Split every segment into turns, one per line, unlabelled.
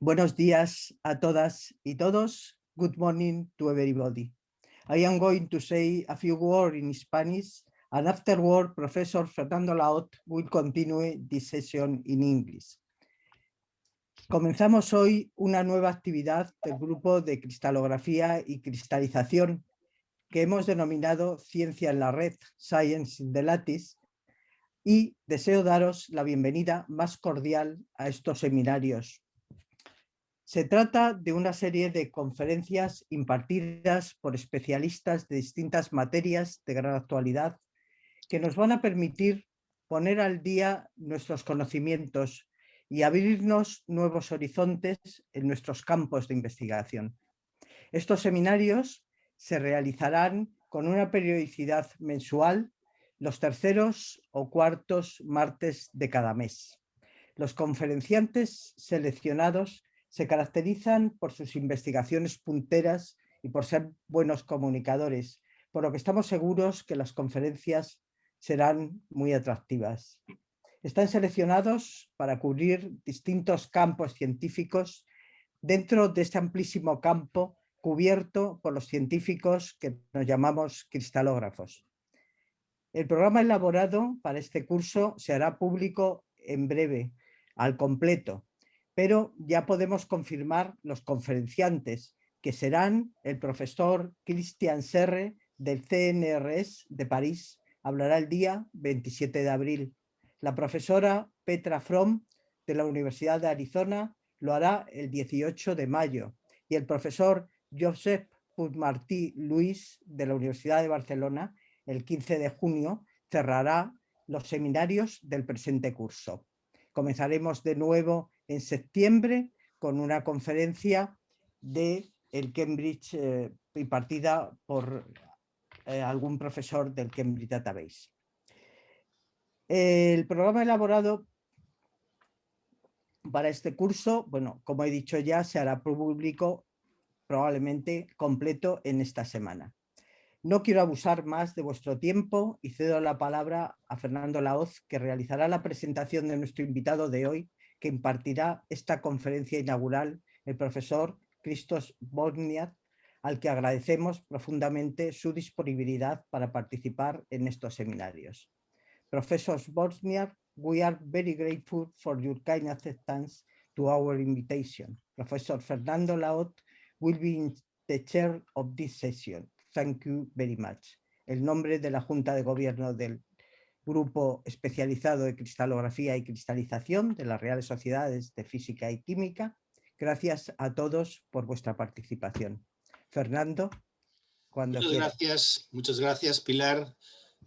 Buenos días a todas y todos. Good morning to everybody. I am going to say a few words in Spanish, and afterward, Professor Fernando Laot will continue this session in English. Comenzamos hoy una nueva actividad del grupo de cristalografía y cristalización que hemos denominado Ciencia en la Red, Science in the Lattice, y deseo daros la bienvenida más cordial a estos seminarios. Se trata de una serie de conferencias impartidas por especialistas de distintas materias de gran actualidad que nos van a permitir poner al día nuestros conocimientos y abrirnos nuevos horizontes en nuestros campos de investigación. Estos seminarios se realizarán con una periodicidad mensual los terceros o cuartos martes de cada mes. Los conferenciantes seleccionados se caracterizan por sus investigaciones punteras y por ser buenos comunicadores, por lo que estamos seguros que las conferencias serán muy atractivas. Están seleccionados para cubrir distintos campos científicos dentro de este amplísimo campo cubierto por los científicos que nos llamamos cristalógrafos. El programa elaborado para este curso se hará público en breve, al completo, pero ya podemos confirmar los conferenciantes, que serán el profesor Christian Serre del CNRS de París, hablará el día 27 de abril. La profesora Petra Fromm de la Universidad de Arizona lo hará el 18 de mayo y el profesor Josep Puigmartí Luis de la Universidad de Barcelona el 15 de junio cerrará los seminarios del presente curso. Comenzaremos de nuevo en septiembre con una conferencia de el Cambridge impartida por algún profesor del Cambridge Database. El programa elaborado para este curso, bueno, como he dicho ya, se hará público probablemente completo en esta semana. No quiero abusar más de vuestro tiempo y cedo la palabra a Fernando Laoz, que realizará la presentación de nuestro invitado de hoy, que impartirá esta conferencia inaugural, el profesor Krzysztof Woźniak, al que agradecemos profundamente su disponibilidad para participar en estos seminarios. Professor Woźniak, we are very grateful for your kind acceptance to our invitation. Professor Fernando Laot will be in the chair of this session. Thank you very much. El nombre de la Junta de Gobierno del Grupo Especializado de Cristalografía y Cristalización de las Reales Sociedades de Física y Química. Gracias a todos por vuestra participación. Fernando, cuando quieras.
Muchas gracias, Pilar.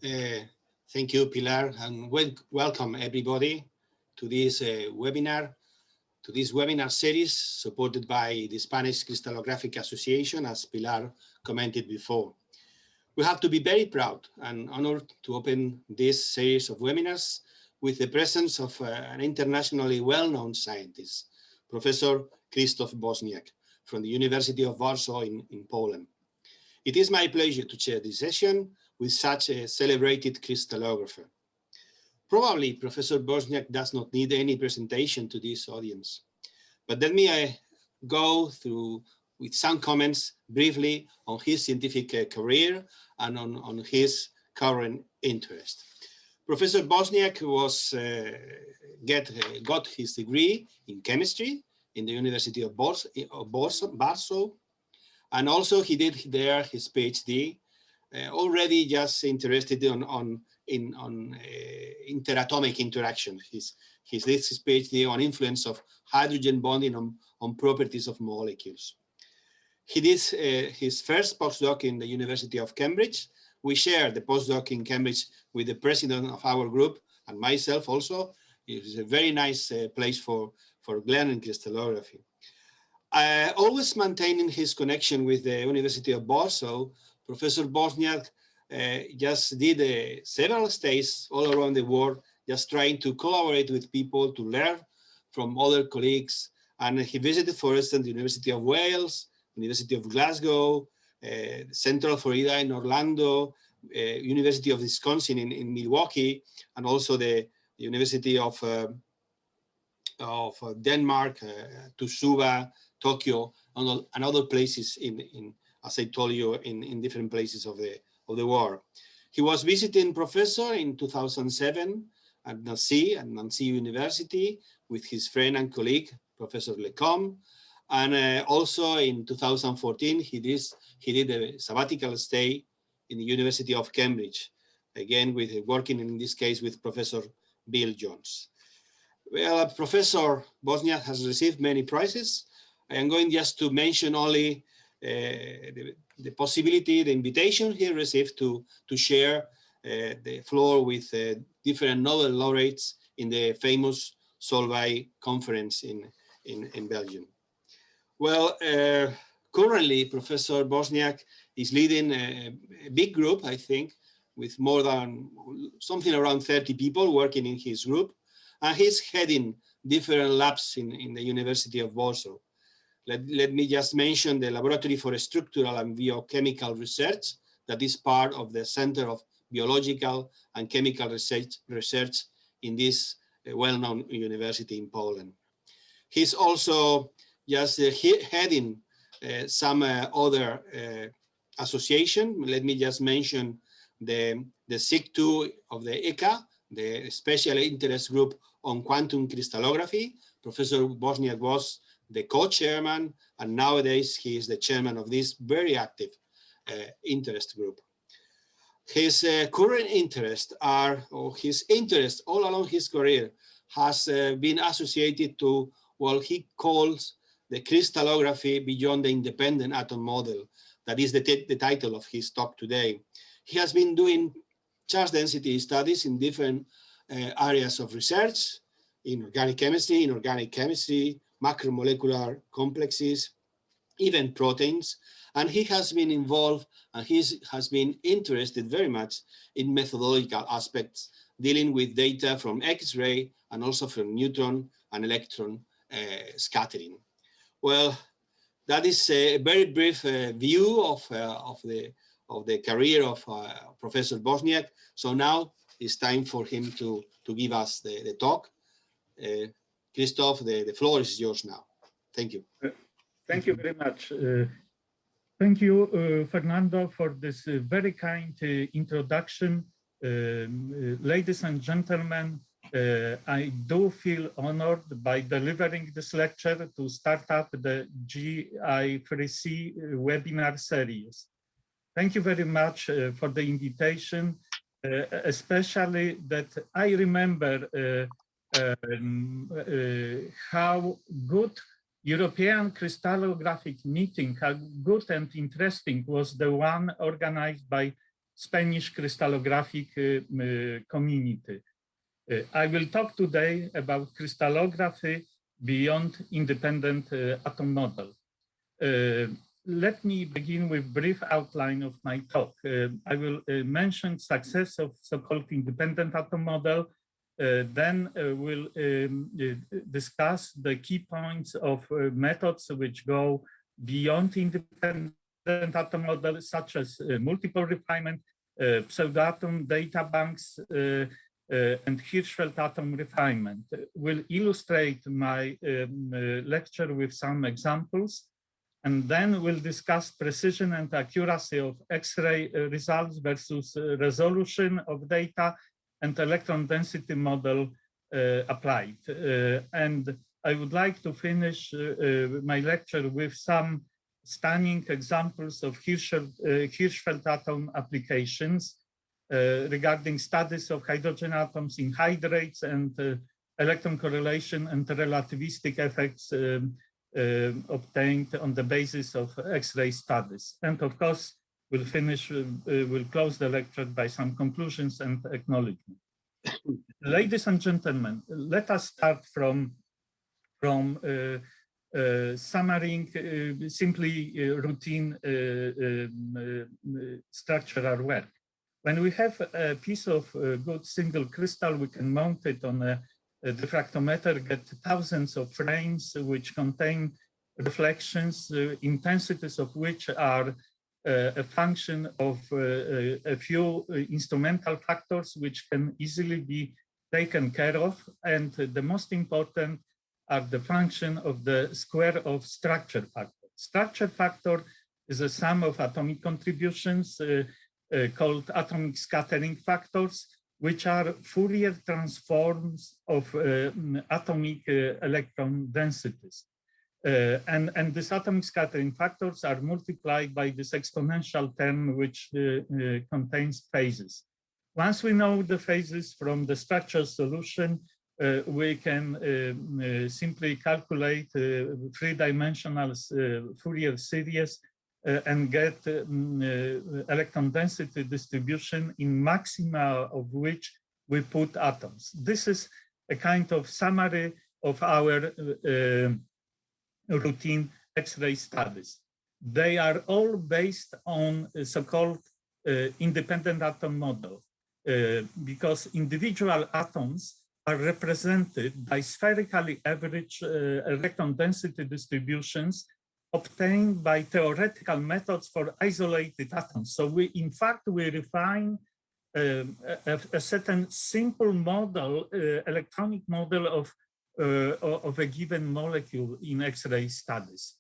Thank you, Pilar, and welcome everybody to this webinar series supported by the Spanish Crystallographic Association, as Pilar commented before. We have to be very proud and honored to open this series of webinars with the presence of an internationally well-known scientist, Professor Krzysztof Woźniak from the University of Warsaw in Poland. It is my pleasure to chair this session with such a celebrated crystallographer. Probably Professor Woźniak does not need any presentation to this audience, but let me go through with some comments briefly on his scientific career and on his current interest. Professor Woźniak got his degree in chemistry in the University of Warsaw, and also he did there his PhD, already just interested in interatomic interaction. He did his PhD on influence of hydrogen bonding on properties of molecules. He did his first postdoc in the University of Cambridge. We shared the postdoc in Cambridge with the president of our group and myself also. It is a very nice place for learning crystallography. Always maintaining his connection with the University of Warsaw, Professor Woźniak just did several stays all around the world, just trying to collaborate with people, to learn from other colleagues. And he visited, for instance, the University of Wales, University of Glasgow, Central Florida in Orlando, University of Wisconsin in Milwaukee, and also the University of Denmark to Suva, Tokyo, and other places as I told you, in different places of the world. He was visiting professor in 2007 at Nancy University with his friend and colleague, Professor Lecomte. And also in 2014, he did a sabbatical stay in the University of Cambridge, again working in this case with Professor Bill Jones. Well, Professor Woźniak has received many prizes. I am going just to mention only the possibility, the invitation he received to share the floor with different Nobel laureates in the famous Solvay conference in Belgium. Well, currently Professor Woźniak is leading a big group, I think, with more than something around 30 people working in his group. And he's heading different labs in the University of Warsaw. Let me just mention the Laboratory for Structural and Biochemical Research that is part of the Center of Biological and Chemical Research in this well-known university in Poland. He's also just heading some other association. Let me just mention the SIG2 of the ECA, the Special Interest Group on Quantum Crystallography. Professor Woźniak was the co-chairman, and nowadays he is the chairman of this very active interest group. His current interests his interest all along his career has been associated to what he calls the crystallography beyond the independent atom model. That is the title of his talk today. He has been doing charge density studies in different areas of research, in organic chemistry, macromolecular complexes, even proteins. And he has been involved and he has been interested very much in methodological aspects dealing with data from X-ray and also from neutron and electron scattering. Well, that is a very brief view of the career of Professor Woźniak. So now it's time for him to give us the talk. Krzysztof, the floor is yours now. Thank you.
Thank you very much. Thank you, Fernando, for this very kind introduction. Ladies and gentlemen, I do feel honored by delivering this lecture to start up the GI3C webinar series. Thank you very much for the invitation, especially that I remember how good European crystallographic meeting, how good and interesting was the one organized by Spanish crystallographic community. I will talk today about crystallography beyond independent atom model. Let me begin with a brief outline of my talk. I will mention success of so-called independent atom model. Then we'll discuss the key points of methods which go beyond independent atom model, such as multiple refinement, pseudoatom data banks, and Hirschfeld atom refinement. We'll illustrate my lecture with some examples, and then we'll discuss precision and accuracy of X-ray results versus resolution of data and electron density model applied. And I would like to finish my lecture with some stunning examples of Hirschfeld atom applications regarding studies of hydrogen atoms in hydrates and electron correlation and relativistic effects obtained on the basis of X-ray studies. And of course, we'll close the lecture by some conclusions and acknowledgement. Ladies and gentlemen, let us start from summarizing simply routine structural work. When we have a piece of good single crystal, we can mount it on a diffractometer, get thousands of frames which contain reflections, intensities of which are a function of a few instrumental factors which can easily be taken care of. And the most important are the function of the square of structure factor. Structure factor is a sum of atomic contributions called atomic scattering factors, which are Fourier transforms of atomic electron densities. And these atomic scattering factors are multiplied by this exponential term, which contains phases. Once we know the phases from the structure solution, we can simply calculate three-dimensional Fourier series and get electron density distribution in maxima of which we put atoms. This is a kind of summary of our routine X-ray studies. They are all based on a so-called independent atom model because individual atoms are represented by spherically average electron density distributions obtained by theoretical methods for isolated atoms. So in fact, we refine a certain simple model, electronic model of a given molecule in X-ray studies.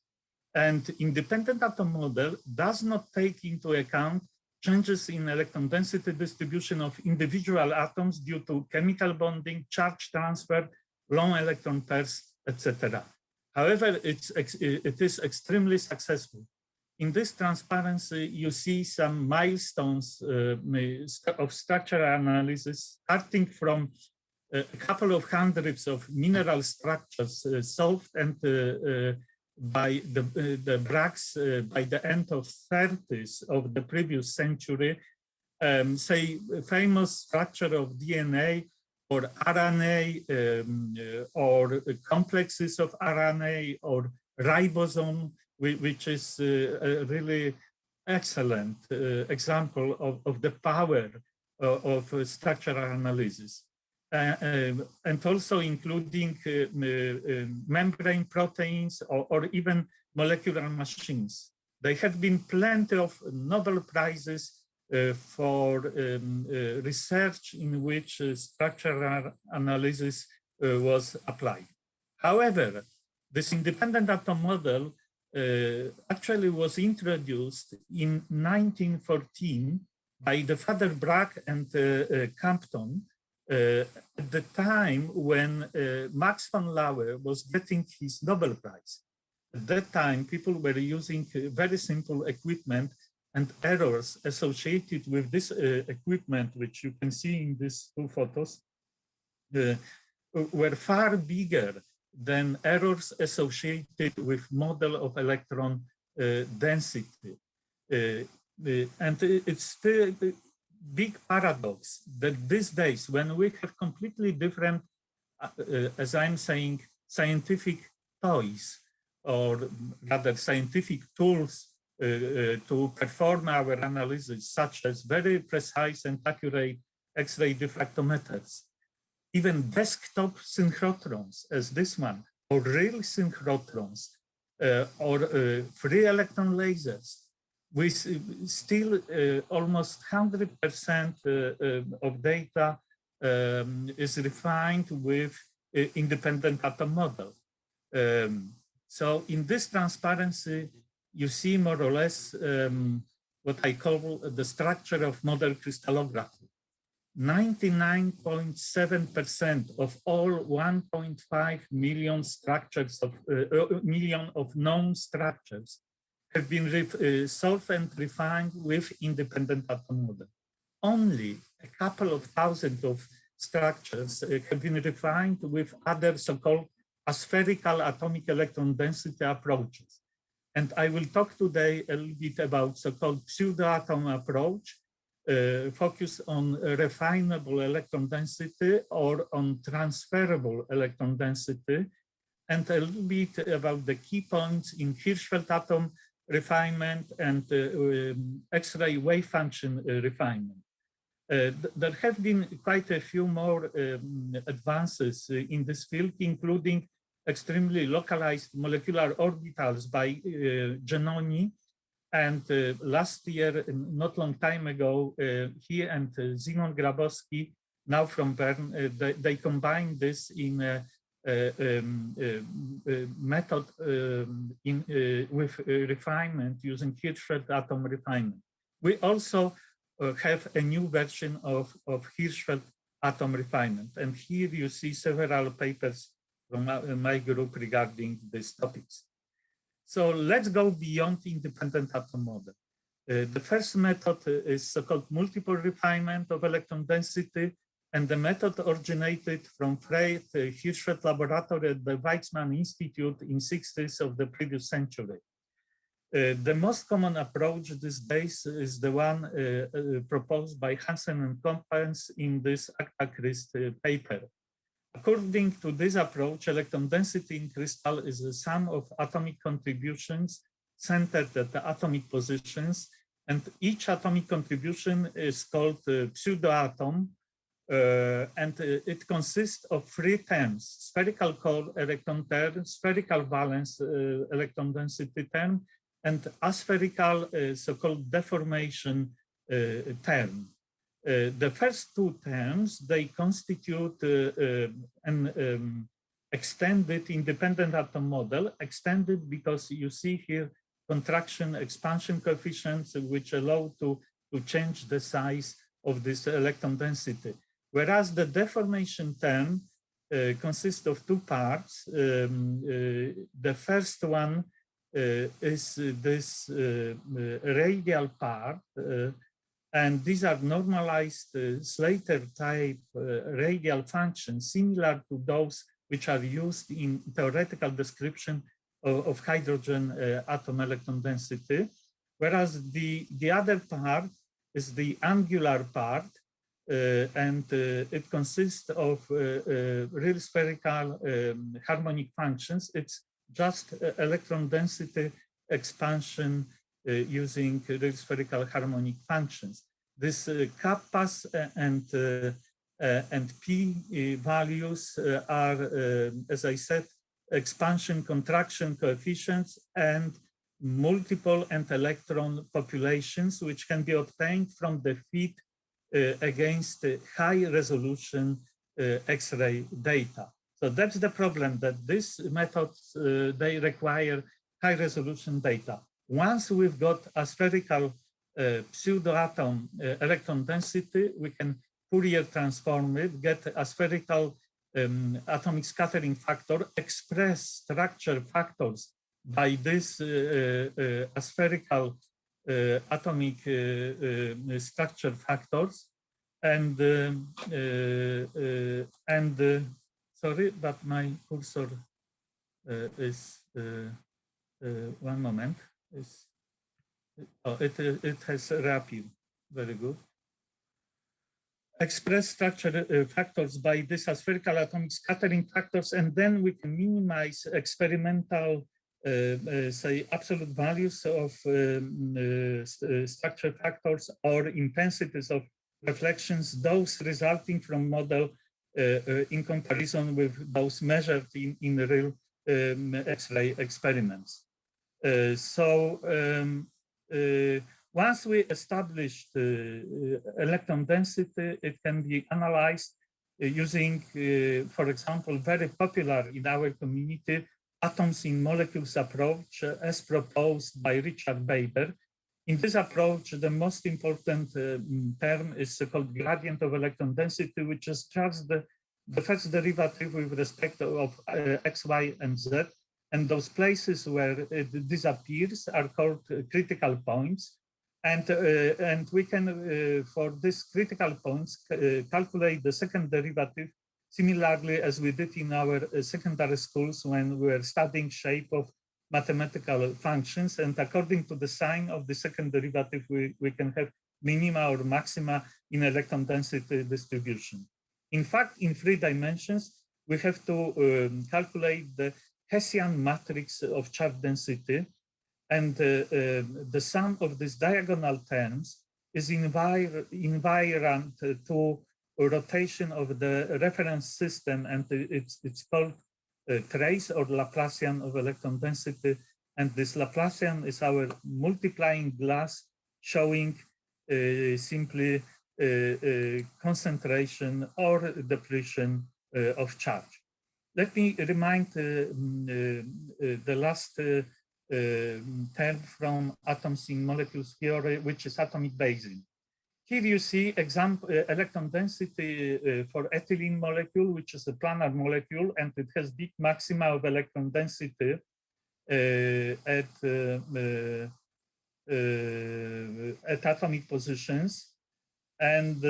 And independent atom model does not take into account changes in electron density distribution of individual atoms due to chemical bonding, charge transfer, long electron pairs, etc. However, it is extremely successful. In this transparency, you see some milestones of structural analysis, starting from a couple of hundreds of mineral structures solved and by the Braggs by the end of 30s of the previous century, say famous structure of DNA or RNA or complexes of RNA or ribosome, which is a really excellent example of the power of structural analysis. And also including membrane proteins or even molecular machines. There have been plenty of Nobel Prizes for research in which structural analysis was applied. However, this independent atom model actually was introduced in 1914 by the father Bragg and Compton at the time when Max von Laue was getting his Nobel Prize. At that time, people were using very simple equipment, and errors associated with this equipment, which you can see in these two photos, were far bigger than errors associated with model of electron density. And it's the big paradox that these days, when we have completely different, as I'm saying, scientific toys, or rather scientific tools to perform our analysis, such as very precise and accurate X-ray diffractometers, even desktop synchrotrons as this one, or real synchrotrons, or free electron lasers, we still almost 100% of data is refined with independent atom model. So in this transparency, you see more or less what I call the structure of model crystallography. 99.7% of all 1.5 million structures of million of known structures have been solved and refined with independent atom model. Only a couple of thousand of structures have been refined with other so-called aspherical atomic electron density approaches. And I will talk today a little bit about so-called pseudo-atom approach, focus on refinable electron density or on transferable electron density, and a little bit about the key points in Hirschfeld atom refinement and X-ray wave function refinement. There have been quite a few more advances in this field, including extremely localized molecular orbitals by Genoni. And last year, not long time ago, he and Simon Grabowski, now from Bern, they combined this in a method with refinement using Hirschfeld atom refinement. We also have a new version of Hirschfeld atom refinement. And here you see several papers from my group regarding these topics. So let's go beyond independent atom model. The first method is so-called multiple refinement of electron density, and the method originated from Fred Hirschfeld laboratory at the Weizmann Institute in 60s of the previous century. The most common approach these days is the one proposed by Hansen and companies in this Christ paper. According to this approach, electron density in crystal is the sum of atomic contributions centered at the atomic positions, and each atomic contribution is called pseudoatom, and it consists of three terms: spherical core electron term, spherical valence electron density term, and aspherical so-called deformation term. The first two terms, they constitute an extended independent atom model, extended because you see here contraction expansion coefficients which allow to change the size of this electron density. Whereas the deformation term consists of two parts. The first one is this radial part, and these are normalized Slater type radial functions similar to those which are used in theoretical description of hydrogen atom electron density, whereas the other part is the angular part, and it consists of real spherical harmonic functions. It's just electron density expansion using real spherical harmonic functions. This kappas and p values are, as I said, expansion contraction coefficients and multiple and electron populations, which can be obtained from the fit against high resolution X-ray data. So that's the problem, that these methods, they require high resolution data. Once we've got a spherical pseudoatom electron density, we can Fourier transform it, get a spherical atomic scattering factor, express structure factors by this aspherical atomic structure factors, and sorry, but my cursor is one moment. It has reappeared. Very good. Express structure factors by these spherical atomic scattering factors, and then we can minimize experimental, say, absolute values of structure factors or intensities of reflections, those resulting from model in comparison with those measured in real X-ray experiments. Once we established electron density, it can be analyzed using, for example, very popular in our community, atoms in molecules approach as proposed by Richard Weber. In this approach, the most important term is called gradient of electron density, which is just the first derivative with respect of x, y, and z. And those places where it disappears are called critical points. And we can, for these critical points, calculate the second derivative similarly as we did in our secondary schools when we were studying shape of mathematical functions. And according to the sign of the second derivative, we can have minima or maxima in electron density distribution. In fact, in 3 dimensions, we have to calculate the Hessian matrix of charge density, and the sum of these diagonal terms is invariant to rotation of the reference system, and it's called trace or Laplacian of electron density. And this Laplacian is our multiplying glass showing simply concentration or depletion of charge. let me remind the last term from atoms in molecules theory, which is atomic basing. Here you see example electron density for ethylene molecule, which is a planar molecule, and it has big maxima of electron density at atomic positions, and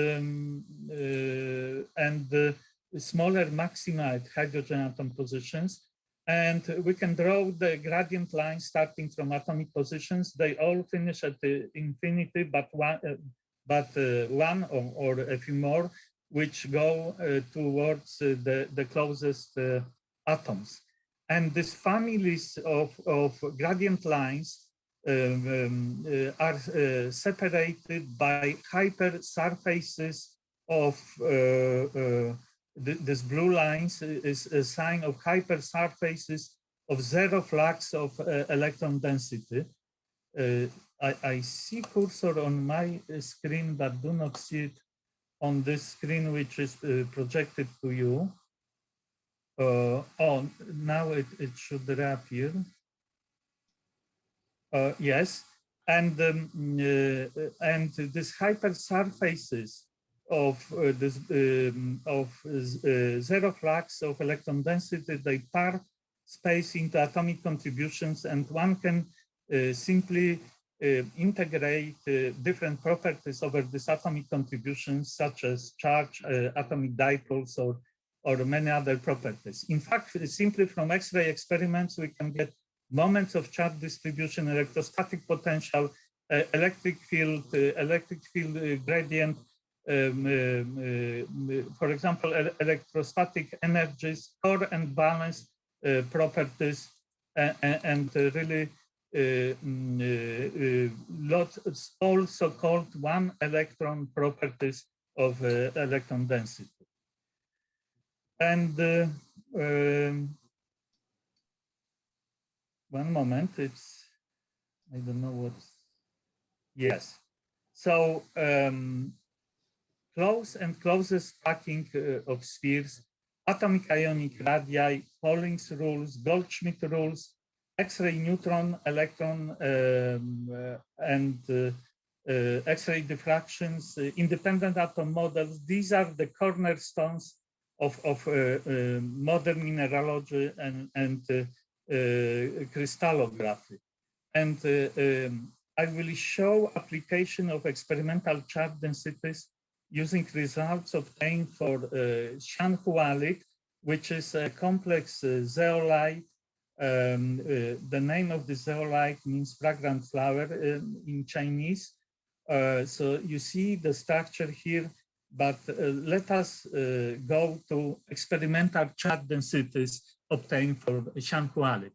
smaller maxima at hydrogen atom positions. And we can draw the gradient line starting from atomic positions. They all finish at the infinity, but one or a few more, which go towards the closest atoms. And these families of gradient lines are separated by hypersurfaces of this blue lines is a sign of hypersurfaces of zero flux of electron density. I see cursor on my screen, but do not see it on this screen, which is projected to you. Oh, now it should reappear. Yes, and this hypersurfaces of zero flux of electron density, they part space into atomic contributions, and one can simply integrate different properties over these atomic contributions, such as charge, atomic dipoles, or many other properties. In fact, simply from X-ray experiments, we can get moments of charge distribution, electrostatic potential, electric field gradient, for example, electrostatic energies, core and balance properties, and really lots also called one electron properties of electron density. And one moment, I don't know what's, yes. So close and closest stacking of spheres, atomic ionic radii, Pauling's rules, Goldschmidt rules, X-ray neutron, electron, and X-ray diffractions, independent atom models. These are the cornerstones of modern mineralogy and crystallography. And I will show application of experimental charge densities using results obtained for Xianhualit, which is a complex zeolite. The name of the zeolite means fragrant flower in Chinese. So you see the structure here, but let us go to experimental charge densities obtained for Xianhualit.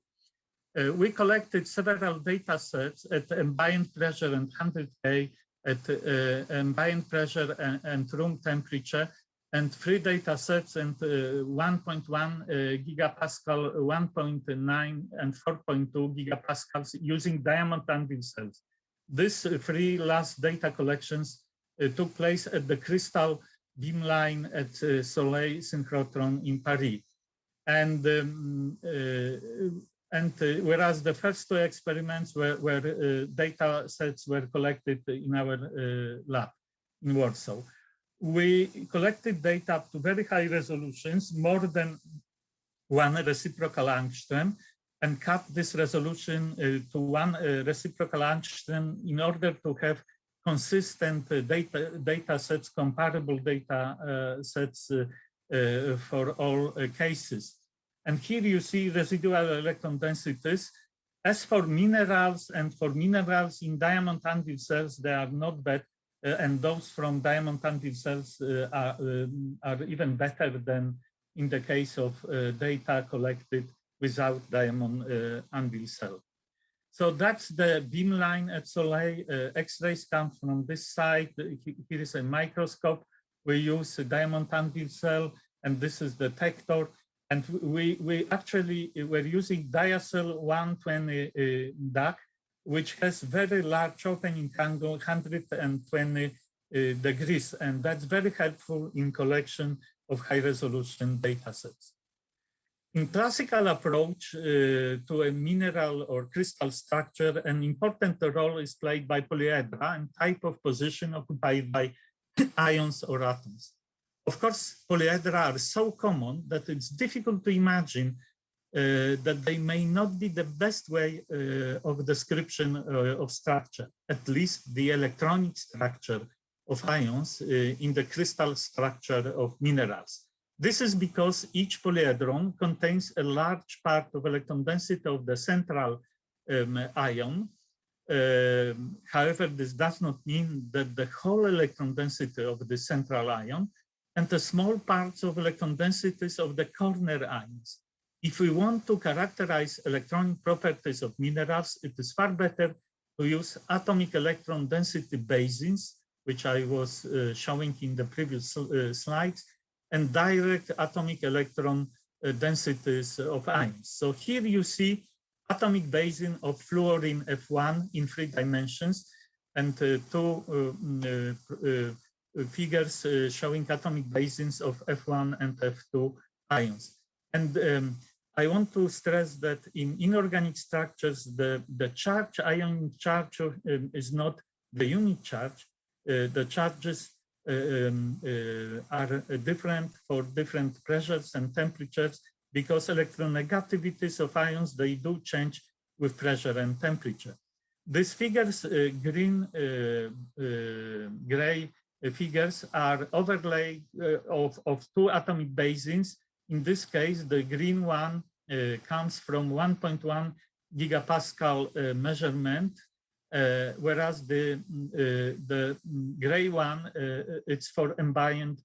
We collected several data sets at ambient pressure and 100 K at ambient pressure and room temperature, and 3 data sets and 1.1 gigapascal, 1.9 and 4.2 gigapascals using diamond anvil cells. These 3 last data collections took place at the crystal beamline at Soleil synchrotron in Paris. And whereas the first 2 experiments where data sets were collected in our lab in Warsaw, we collected data up to very high resolutions, more than 1 reciprocal angstrom, and cut this resolution to 1 reciprocal angstrom in order to have consistent data sets, comparable data sets for all cases. And here you see residual electron densities. As for minerals, and for minerals in diamond anvil cells, they are not bad, and those from diamond anvil cells are even better than in the case of data collected without diamond anvil cell. So that's the beamline at Soleil. X-rays come from this side. Here is a microscope. We use a diamond anvil cell, and this is the detector. And we actually were using diacetyl 120 DAC, which has very large opening angle, 120 degrees. And that's very helpful in collection of high resolution data sets. In classical approach to a mineral or crystal structure, an important role is played by polyhedra and type of position occupied by ions or atoms. Of course, polyhedra are so common that it's difficult to imagine that they may not be the best way of description of structure, at least the electronic structure of ions in the crystal structure of minerals. This is because each polyhedron contains a large part of electron density of the central ion. However, this does not mean that the whole electron density of the central ion and the small parts of electron densities of the corner ions. If we want to characterize electronic properties of minerals, it is far better to use atomic electron density basins, which I was showing in the previous slides, and direct atomic electron densities of ions. So here you see atomic basin of fluorine F1 in 3 dimensions, and 2 figures showing atomic basins of F1 and F2 ions. And I want to stress that in inorganic structures, the charge, ionic charge is not the unit charge. The charges are different for different pressures and temperatures because electronegativities of ions, they do change with pressure and temperature. These figures, green, gray figures are overlay of 2 atomic basins. In this case, the green one comes from 1.1 gigapascal measurement, whereas the gray one, it's for ambient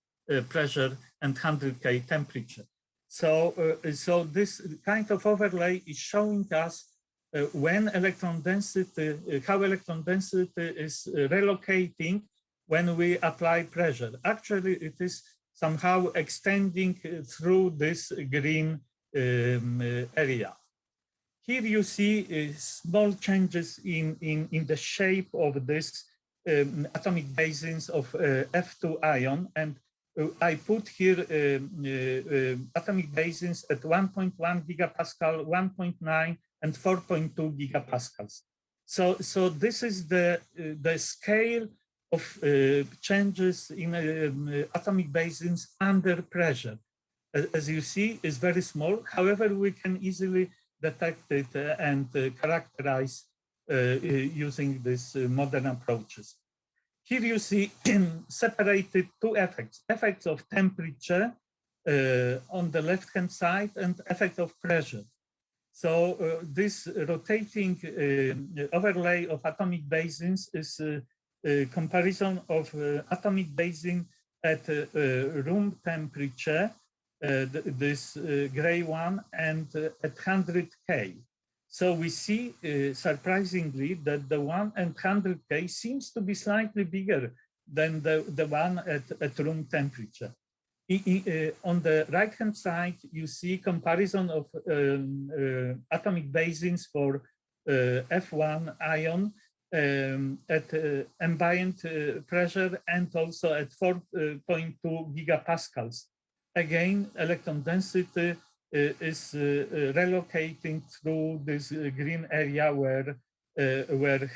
pressure and 100K temperature. So this kind of overlay is showing us when electron density, how electron density is relocating when we apply pressure. Actually, it is somehow extending through this green area. Here you see small changes in the shape of this atomic basins of F2 ion, and I put here atomic basins at 1.1 gigapascal, 1.9, and 4.2 gigapascals. So this is the scale of changes in atomic basins under pressure. As you see, is very small. However, we can easily detect it and characterize using these modern approaches. Here you see separated 2 effects, effects of temperature on the left-hand side and effect of pressure. So this rotating overlay of atomic basins is a comparison of atomic basin at room temperature, this gray one, and at 100K. So we see, surprisingly, that the one at 100K seems to be slightly bigger than the one at room temperature. On the right-hand side, you see comparison of atomic basins for F1 ion at ambient pressure and also at 4.2 gigapascals. Again, electron density is relocating through this green area where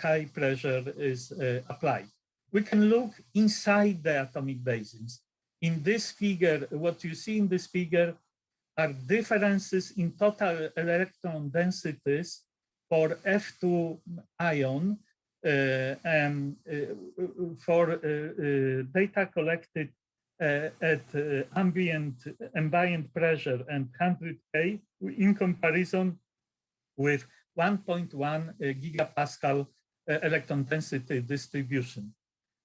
high pressure is applied. We can look inside the atomic basins. In this figure, what you see in this figure are differences in total electron densities for F2 ion for data collected at ambient pressure and 100K in comparison with 1.1 gigapascal electron density distribution.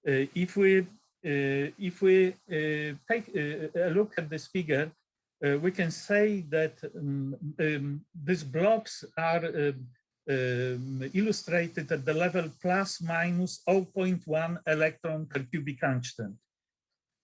If we take a look at this figure, we can say that these blocks are illustrated at the level plus minus 0.1 electron per cubic angstrom.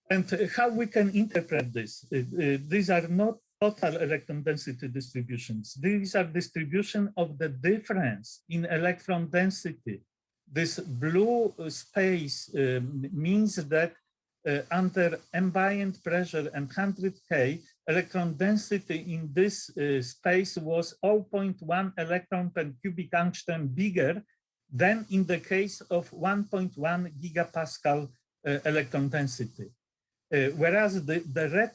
And how we can interpret this? These are not total electron density distributions. These are distribution of the difference in electron density. This blue space means that under ambient pressure and 100K, electron density in this space was 0.1 electron per cubic angstrom bigger than in the case of 1.1 gigapascal electron density. Whereas the red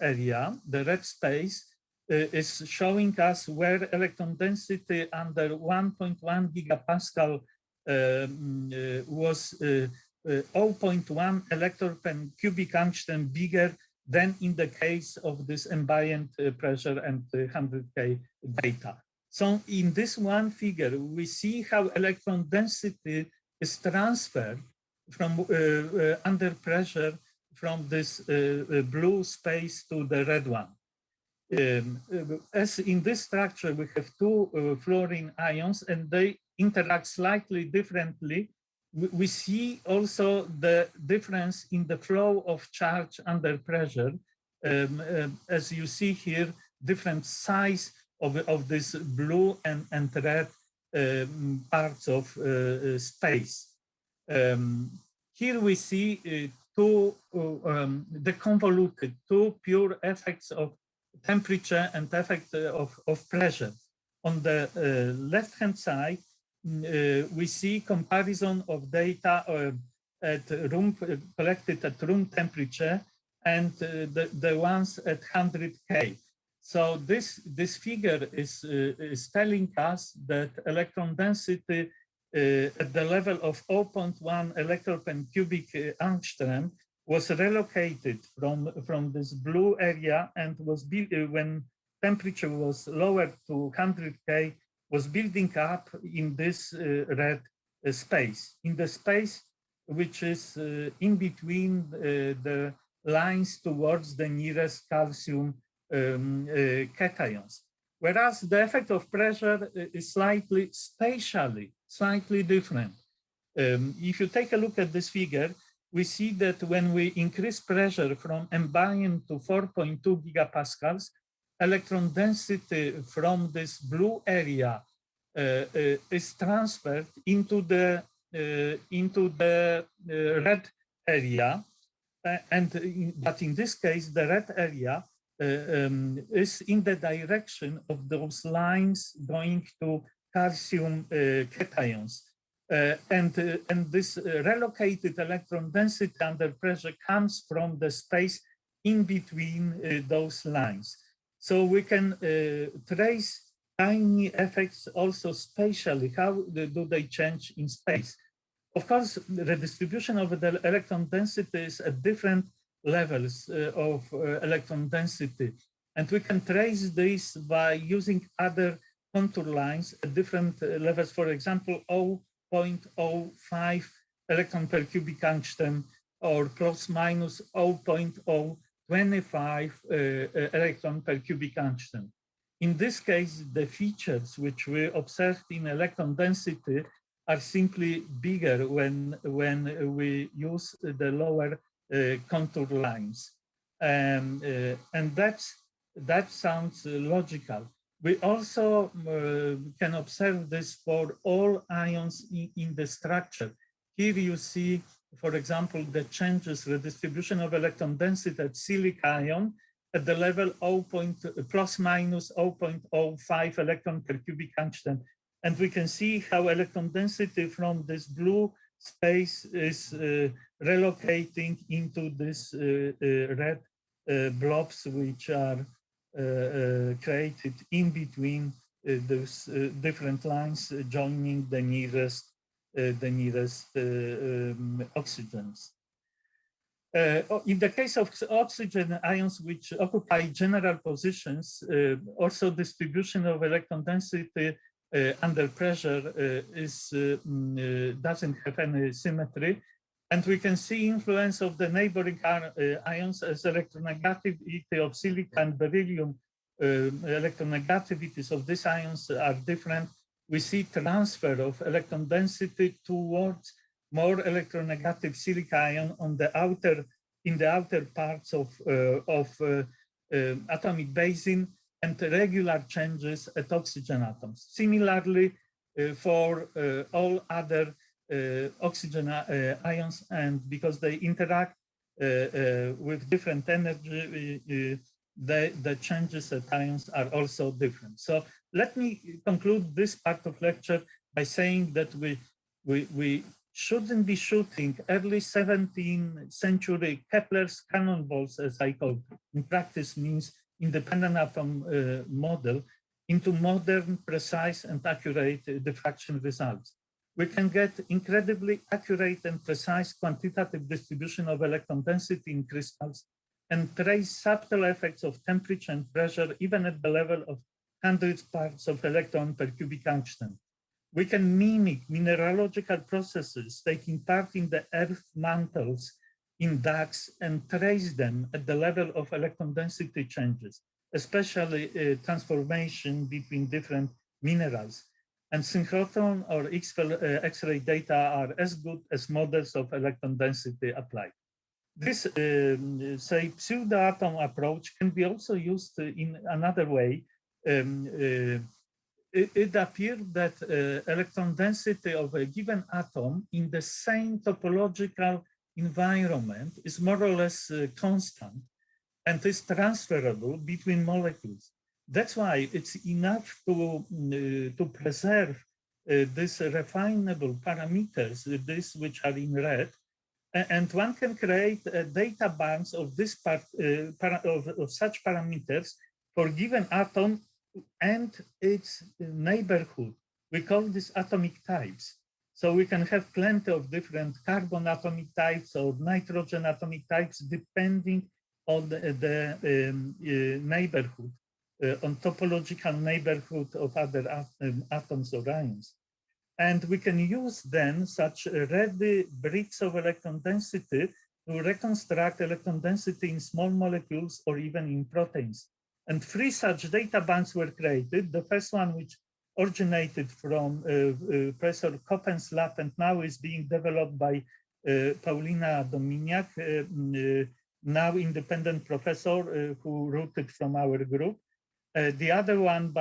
area, the red space, is showing us where electron density under 1.1 gigapascal was 0.1 electron per cubic angstrom bigger than in the case of this ambient pressure and 100K data. So in this one figure, we see how electron density is transferred from under pressure from this blue space to the red one. As in this structure, we have two fluorine ions and they interact slightly differently. We see also the difference in the flow of charge under pressure. As you see here, different size of this blue and red parts of space. Here we see the convoluted, two pure effects of temperature and effect of pressure. On the left-hand side, we see comparison of data collected at room temperature and the ones at 100K. So this figure is telling us that electron density at the level of 0.1 electron per cubic angstrom was relocated from this blue area and was built when temperature was lowered to 100K, was building up in this red space, in the space which is in between the lines towards the nearest calcium cations. Whereas the effect of pressure is slightly spatially, slightly different. If you take a look at this figure, we see that when we increase pressure from ambient to 4.2 gigapascals, electron density from this blue area is transferred into the red area, but in this case, the red area is in the direction of those lines going to calcium cations. And this relocated electron density under pressure comes from the space in between those lines. So we can trace tiny effects also spatially. How do they change in space? Of course, the distribution of the electron density is at different levels of electron density. And we can trace this by using other contour lines at different levels. For example, 0.05 electron per cubic angstrom or plus minus 0.025 electron per cubic angstrom. In this case, the features which we observed in electron density are simply bigger when we use the lower contour lines. And that sounds logical. We also can observe this for all ions in the structure. Here you see, for example, the changes, the distribution of electron density at silica ion at the level plus minus 0.05 electron per cubic angstrom. And we can see how electron density from this blue space is relocating into this red blobs, which are created in between those different lines joining the nearest oxygens. In the case of oxygen ions which occupy general positions, also distribution of electron density under pressure doesn't have any symmetry. And we can see influence of the neighboring ions as electronegativity of silica and beryllium. Electronegativities of these ions are different. We see transfer of electron density towards more electronegative silica ion on the in the outer parts of atomic basin, and regular changes at oxygen atoms. Similarly, for all other oxygen ions, and because they interact with different energy, the changes at ions are also different. So let me conclude this part of lecture by saying that we shouldn't be shooting early 17th century Kepler's cannonballs, as I call it. In practice means independent atom model, into modern, precise, and accurate diffraction results. We can get incredibly accurate and precise quantitative distribution of electron density in crystals and trace subtle effects of temperature and pressure, even at the level of hundreds parts of electron per cubic angstrom. We can mimic mineralogical processes taking part in the earth mantles in ducts and trace them at the level of electron density changes, especially transformation between different minerals. And synchrotron or X-ray data are as good as models of electron density applied. This, say, pseudo-atom approach can be also used in another way. It appeared that electron density of a given atom in the same topological environment is more or less constant and is transferable between molecules. That's why it's enough to preserve these refinable parameters, these which are in red, and one can create data banks of this part of such parameters for given atom and its neighborhood. We call this atomic types. So we can have plenty of different carbon atomic types or nitrogen atomic types depending on the neighborhood, on topological neighborhood of other atoms or ions. And we can use then such ready bricks of electron density to reconstruct electron density in small molecules or even in proteins. And 3 such data banks were created. The first one, which originated from Professor Koppen's lab and now is being developed by Paulina Dominiak, now independent professor who rooted from our group. The other one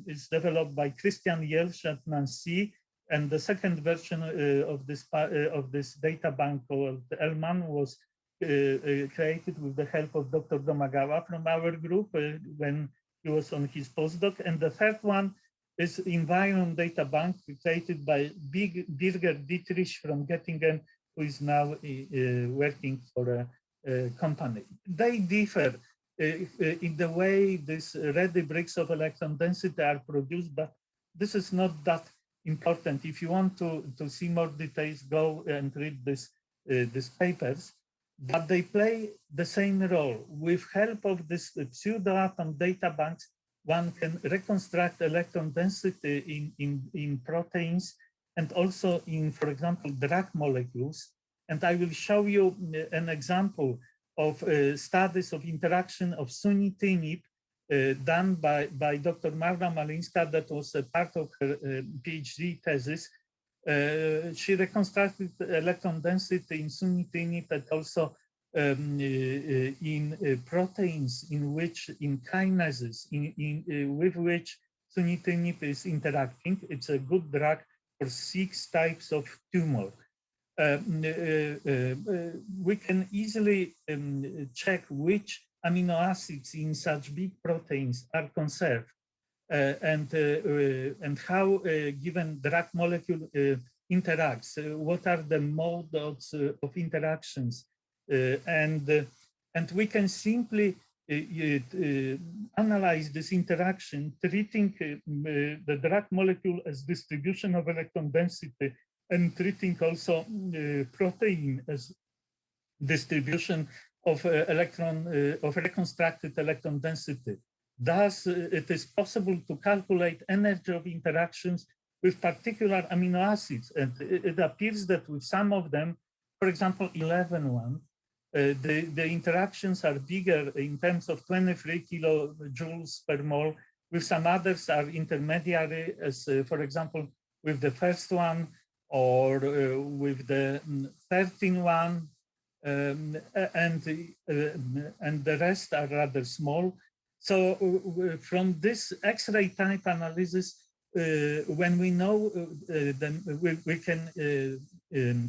is developed by Christian Jelsch at Nancy, and the second version of this data bank called Elman was created with the help of Dr. Domagawa from our group when he was on his postdoc. And the third one is Environ Data Bank created by Birger Dietrich from Göttingen, who is now working for a company. They differ in the way these ready bricks of electron density are produced, but this is not that important. If you want to see more details, go and read these papers. But they play the same role. With help of this pseudo-atom data banks, one can reconstruct electron density in proteins and also in, for example, drug molecules. And I will show you an example of studies of interaction of sunitinib done by Dr. Marta Malinska. That was a part of her PhD thesis. She reconstructed electron density in sunitinib and also in proteins in kinases with which sunitinib is interacting. It's a good drug for 6 types of tumor. We can easily check which amino acids in such big proteins are conserved and how a given drug molecule interacts, what are the modes of interactions, and we can simply analyze this interaction, treating the drug molecule as distribution of electron density and treating also protein as distribution of reconstructed electron density. Thus, it is possible to calculate energy of interactions with particular amino acids. And it appears that with some of them, for example, 11-1, the interactions are bigger in terms of 23 kilojoules per mole. With some others are intermediary, as for example, with the first one or with the 13-1, and the rest are rather small. So from this X-ray type analysis, when we know, then we can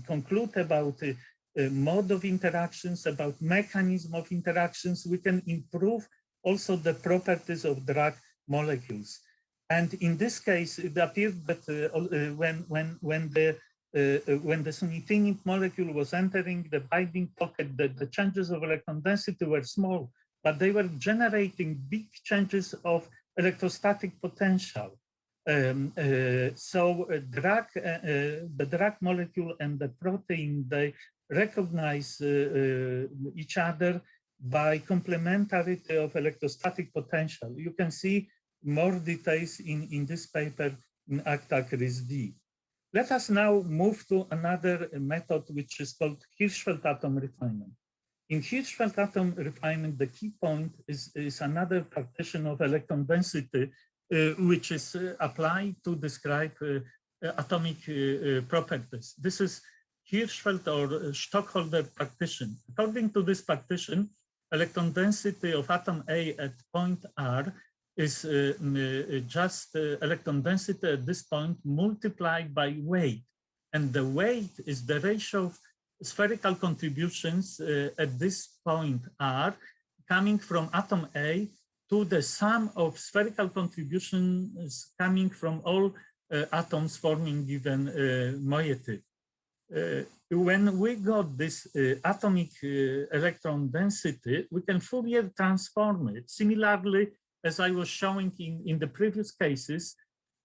conclude about mode of interactions, about mechanism of interactions. We can improve also the properties of drug molecules. And in this case, it appeared that when the sunitinib molecule was entering the binding pocket, the changes of electron density were small, but they were generating big changes of electrostatic potential. So the drug molecule and the protein, they recognize each other by complementarity of electrostatic potential. You can see more details in this paper in ACTA CRISD. Let us now move to another method, which is called Hirschfeld atom refinement. In Hirschfeld atom refinement, the key point is another partition of electron density, which is applied to describe atomic properties. This is Hirschfeld or Stockholder partition. According to this partition, electron density of atom A at point R is just electron density at this point multiplied by weight. And the weight is the ratio of spherical contributions at this point R coming from atom A to the sum of spherical contributions coming from all atoms forming given moiety. When we got this atomic electron density, we can Fourier transform it similarly as I was showing in the previous cases.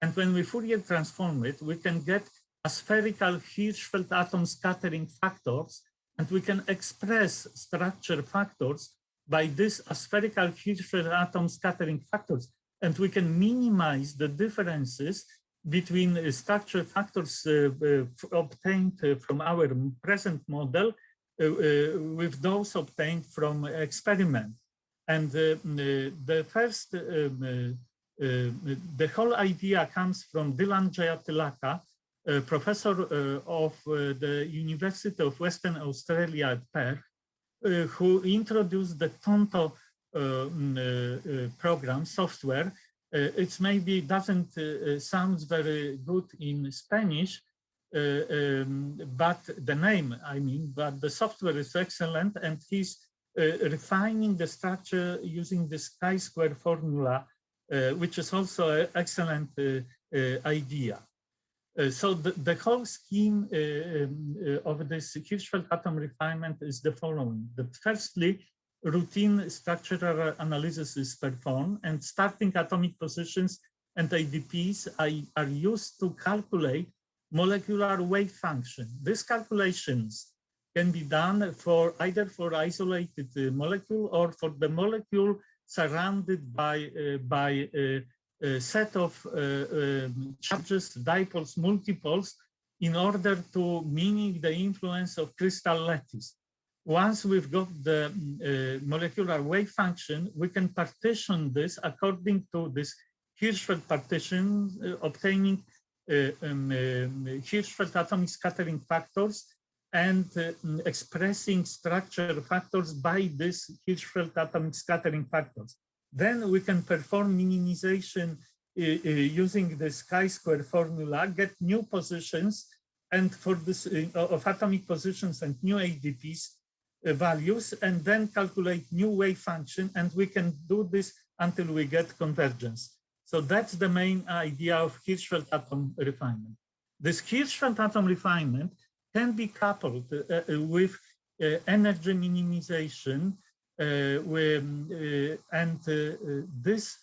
And when we Fourier transform it, we can get a spherical Hirschfeld atom scattering factors, and we can express structure factors by this spherical Hirschfeld atom scattering factors, and we can minimize the differences between structure factors obtained from our present model with those obtained from experiment. And the whole idea comes from Dylan Jayatilaka, a professor of the University of Western Australia at Perth, who introduced the Tonto program software. It maybe doesn't sound very good in Spanish, but the name, I mean, but the software is excellent, and he's refining the structure using the chi-square formula, which is also an excellent idea. So the whole scheme of this Hirschfeld atom refinement is the following. That firstly, routine structural analysis is performed, and starting atomic positions and ADPs are used to calculate molecular wave function. These calculations can be done for either for isolated molecule or for the molecule surrounded by a set of charges, dipoles, multipoles, in order to mimic the influence of crystal lattice. Once we've got the molecular wave function, we can partition this according to this Hirschfeld partition, obtaining Hirschfeld atomic scattering factors and expressing structure factors by this Hirschfeld atomic scattering factors. Then we can perform minimization using this chi-square formula, get new positions, and for this of atomic positions and new ADPs values, and then calculate new wave function, and we can do this until we get convergence. So that's the main idea of Hirschfeld atom refinement. This Hirschfeld atom refinement can be coupled with energy minimization, this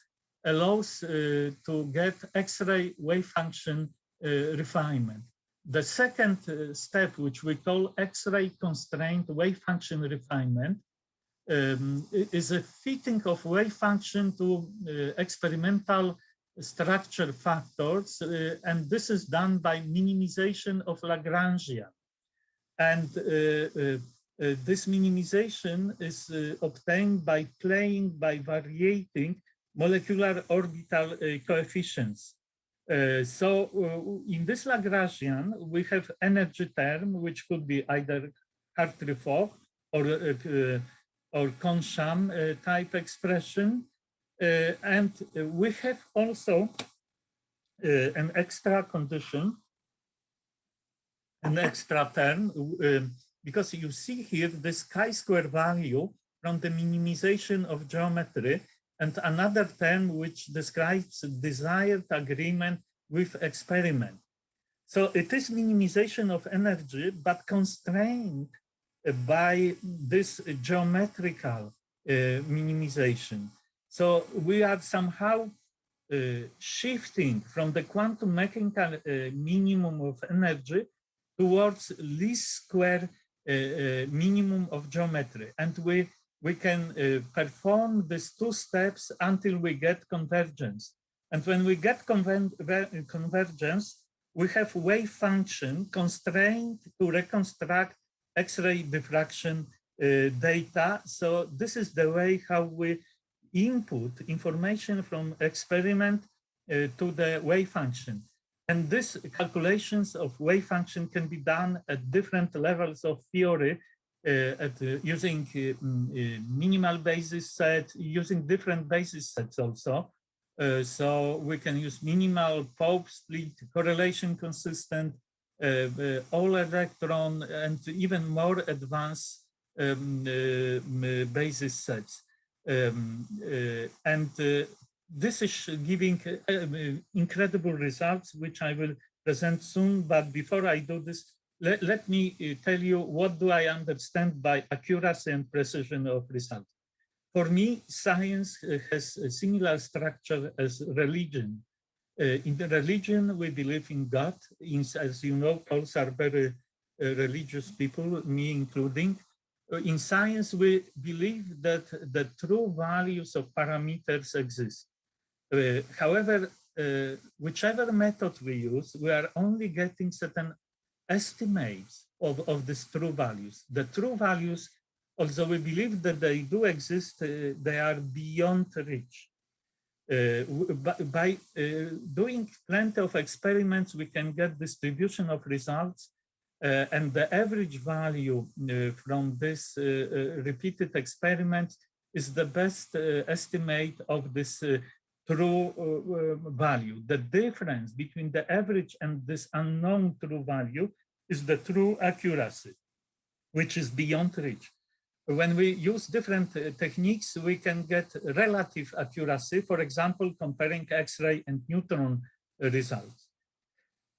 allows to get X-ray wave function refinement. The second step, which we call X-ray constrained wave function refinement, is a fitting of wave function to experimental structure factors, and this is done by minimization of Lagrangian. And this minimization is obtained by varying molecular orbital coefficients. So in this Lagrangian, we have energy term, which could be either Hartree-Fock or Kohn-Sham type expression. And we have also an extra condition, an extra term, because you see here this chi-square value from the minimization of geometry and another term which describes desired agreement with experiment. So it is minimization of energy, but constrained by this geometrical minimization. So we are somehow shifting from the quantum mechanical minimum of energy towards least square minimum of geometry. And we can perform these two steps until we get convergence. And when we get convergence, we have wave function constrained to reconstruct X-ray diffraction data. So this is the way how we input information from experiment to the wave function. And these calculations of wave function can be done at different levels of theory, using minimal basis set, using different basis sets also. So we can use minimal, Pope split, correlation consistent, all electron, and even more advanced basis sets. This is giving incredible results, which I will present soon. But before I do this, let me tell you what do I understand by accuracy and precision of results. For me, science has a similar structure as religion. In the religion, we believe in God. As you know, Poles are very religious people, me including. In science, we believe that the true values of parameters exist. However, whichever method we use, we are only getting certain estimates of these true values. The true values, although we believe that they do exist, they are beyond reach. By doing plenty of experiments, we can get distribution of results, and the average value from this repeated experiment is the best estimate of this true value. The difference between the average and this unknown true value is the true accuracy, which is beyond reach. When we use different techniques, we can get relative accuracy, for example, comparing X-ray and neutron results.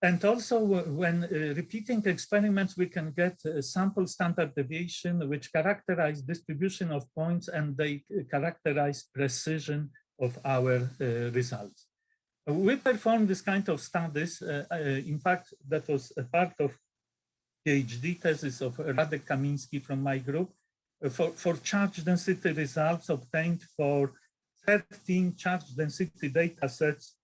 And also when repeating experiments, we can get sample standard deviation, which characterize distribution of points, and they characterize precision of our results. We performed this kind of studies. In fact, that was a part of PhD thesis of Radek Kamiński from my group, for charge density results obtained for 13 charge density data sets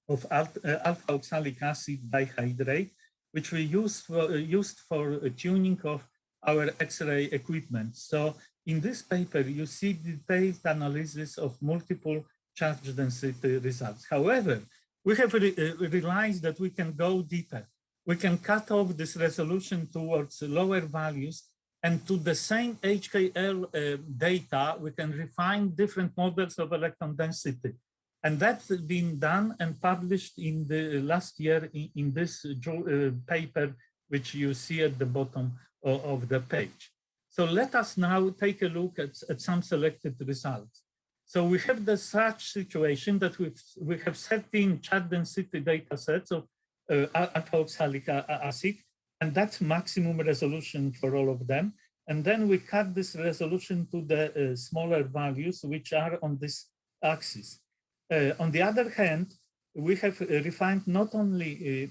of alpha oxalic acid dihydrate, which we used for tuning of our X-ray equipment. So in this paper, you see detailed analysis of multiple charge density results. However, we have realized that we can go deeper. We can cut off this resolution towards lower values, and to the same HKL data, we can refine different models of electron density. And that's been done and published in the last year in this paper, which you see at the bottom of the page. So let us now take a look at some selected results. So we have the such situation that we have 13 charge density data sets of alpha oxalic acid, and that's maximum resolution for all of them. And then we cut this resolution to the smaller values, which are on this axis. On the other hand, we have refined not only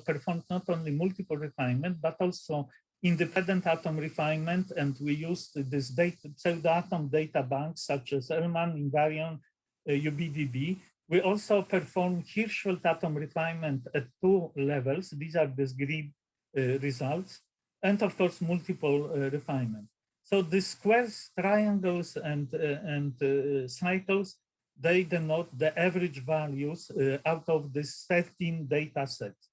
performed not only multiple refinement, but also independent atom refinement, and we used this pseudo-atom data banks such as Elman, Invariant, UBDB. We also performed Hirschfeld atom refinement at 2 levels. These are the green results, and of course, multiple refinement. So the squares, triangles, and cycles, they denote the average values out of this 13 data sets.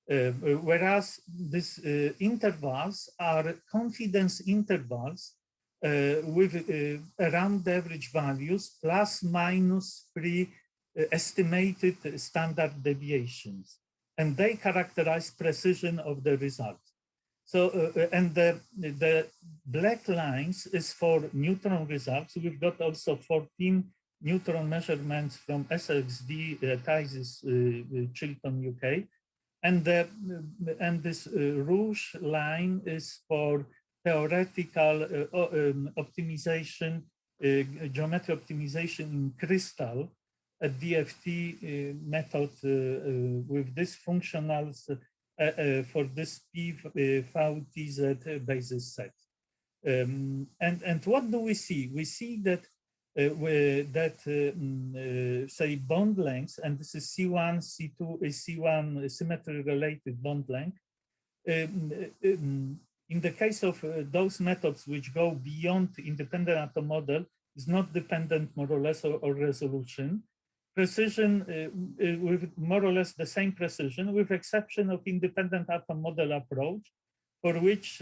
Whereas these intervals are confidence intervals with around the average values plus minus 3 estimated standard deviations. And they characterize precision of the results. So, and the black lines is for neutron results. We've got also 14 neutron measurements from SXD at ISIS, Chiltern, UK. And this rouge line is for theoretical optimization, geometry optimization in crystal, a DFT method with this functionals for this PVTZ basis set. And what do we see? We see that say bond lengths, and this is C1, C2, C1 symmetry related bond length. In the case of those methods which go beyond independent atom model, is not dependent more or less or resolution. Precision with more or less the same precision, with exception of independent atom model approach, for which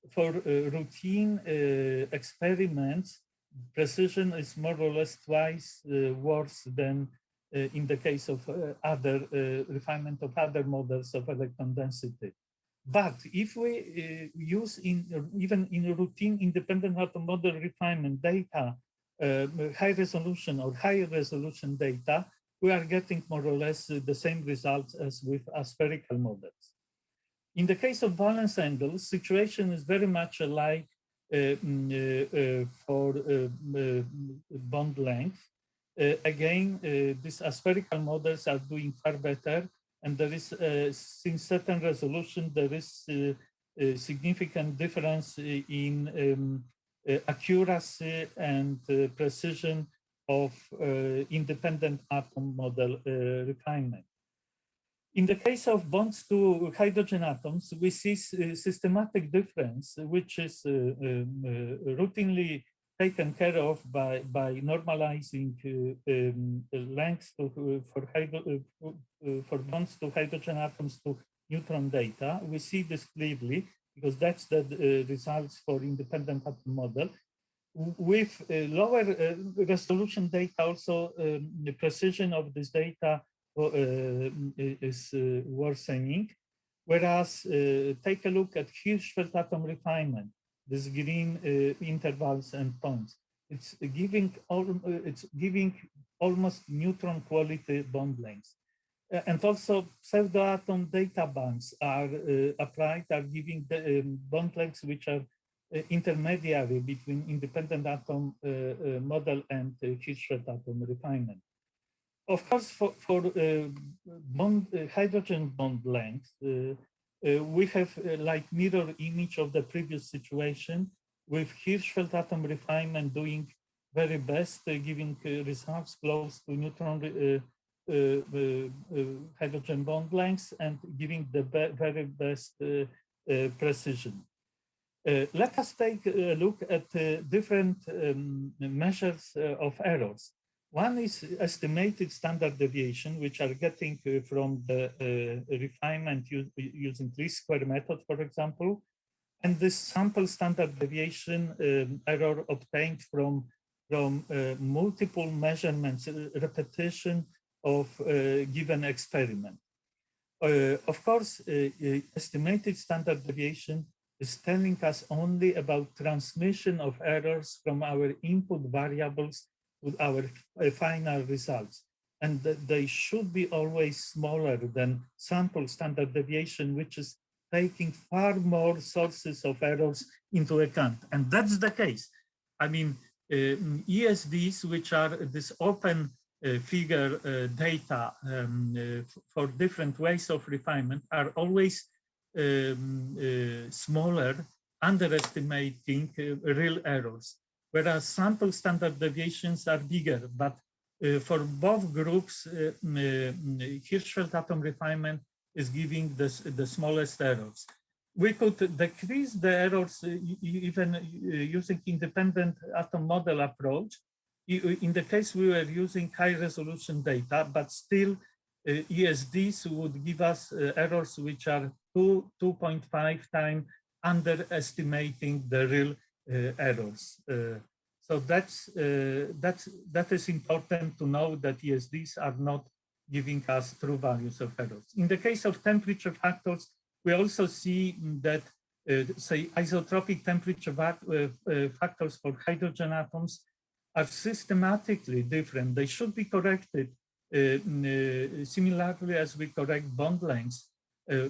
for routine experiments, precision is more or less twice worse than in the case of other refinement of other models of electron density. But if we use even in routine independent atom model refinement data, high resolution or higher resolution data, we are getting more or less the same results as with aspherical models. In the case of valence angles, situation is very much alike for bond length. Again, these aspherical models are doing far better, and there is, since certain resolution, there is a significant difference in accuracy and precision of independent atom model refinement. In the case of bonds to hydrogen atoms, we see systematic difference, which is routinely taken care of by normalizing lengths for bonds to hydrogen atoms to neutron data. We see this clearly because that's the results for independent atom model. With lower resolution data, also the precision of this data is worsening. Whereas take a look at Hirschfeld atom refinement, this green intervals and points. It's giving almost neutron quality bond lengths. And also pseudo-atom data banks are applied, are giving the bond lengths which are intermediary between independent atom model and Hirschfeld atom refinement. Of course, for hydrogen bond length, we have like mirror image of the previous situation with Hirschfeld atom refinement doing very best, giving results close to neutron hydrogen bond lengths and giving the very best precision. Let us take a look at different measures of errors. One is estimated standard deviation, which are getting from the refinement using least square method, for example, and this sample standard deviation error obtained from multiple measurements, repetition of given experiment. Of course, estimated standard deviation is telling us only about transmission of errors from our input variables with our final results. And they should be always smaller than sample standard deviation, which is taking far more sources of errors into account. And that's the case. I mean, ESDs, which are this open figure data for different ways of refinement, are always smaller, underestimating real errors. Whereas sample standard deviations are bigger, but for both groups, Hirschfeld atom refinement is giving the smallest errors. We could decrease the errors even using independent atom model approach. In the case we were using high resolution data, but still ESDs would give us errors which are 2.5 times underestimating the real errors. So that is important to know that ESDs are not giving us true values of errors. In the case of temperature factors, we also see that, say, isotropic temperature factors for hydrogen atoms are systematically different. They should be corrected similarly as we correct bond lengths,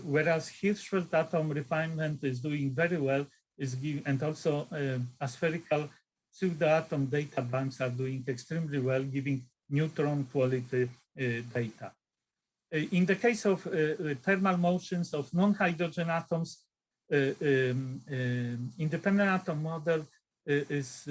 whereas Hirschfeld atom refinement is doing very well, and also aspherical pseudo-atom data banks are doing extremely well, giving neutron quality data. In the case of thermal motions of non-hydrogen atoms, independent atom model is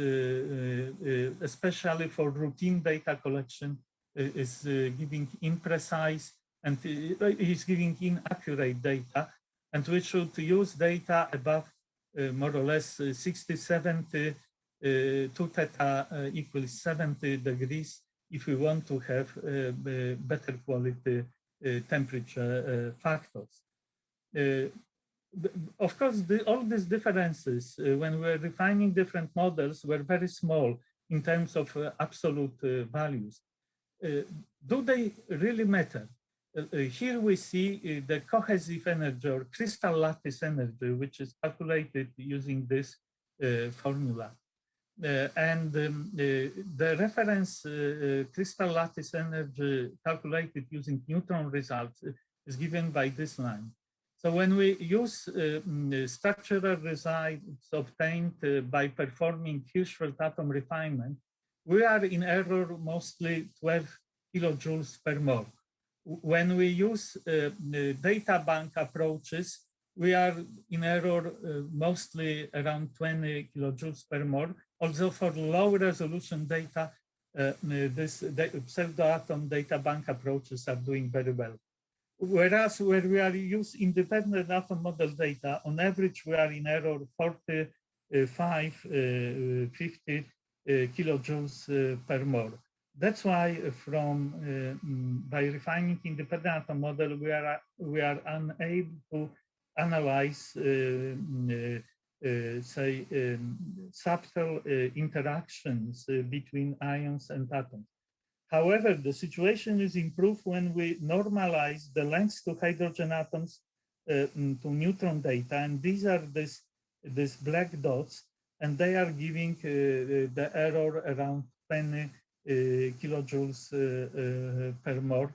especially for routine data collection is giving imprecise and is giving inaccurate data, and we should use data above more or less 60, 70, 2 theta equals 70 degrees if we want to have better quality temperature factors. Of course, all these differences when we're refining different models were very small in terms of absolute values. Do they really matter? Here we see the cohesive energy or crystal lattice energy, which is calculated using this formula. The reference crystal lattice energy calculated using neutron results is given by this line. So when we use structural results obtained by performing Hirschfeld atom refinement, we are in error mostly 12 kilojoules per mole. When we use data bank approaches, we are in error mostly around 20 kilojoules per mole. Also for low resolution data, this pseudo-atom data bank approaches are doing very well. Whereas where we are use independent atom model data, on average, we are in error 45, 50 kilojoules per mole. That's why by refining independent atom model, we are unable to analyze subtle interactions between ions and atoms. However, the situation is improved when we normalize the lengths to hydrogen atoms to neutron data, and these are these black dots, and they are giving the error around 20 kilojoules per mole,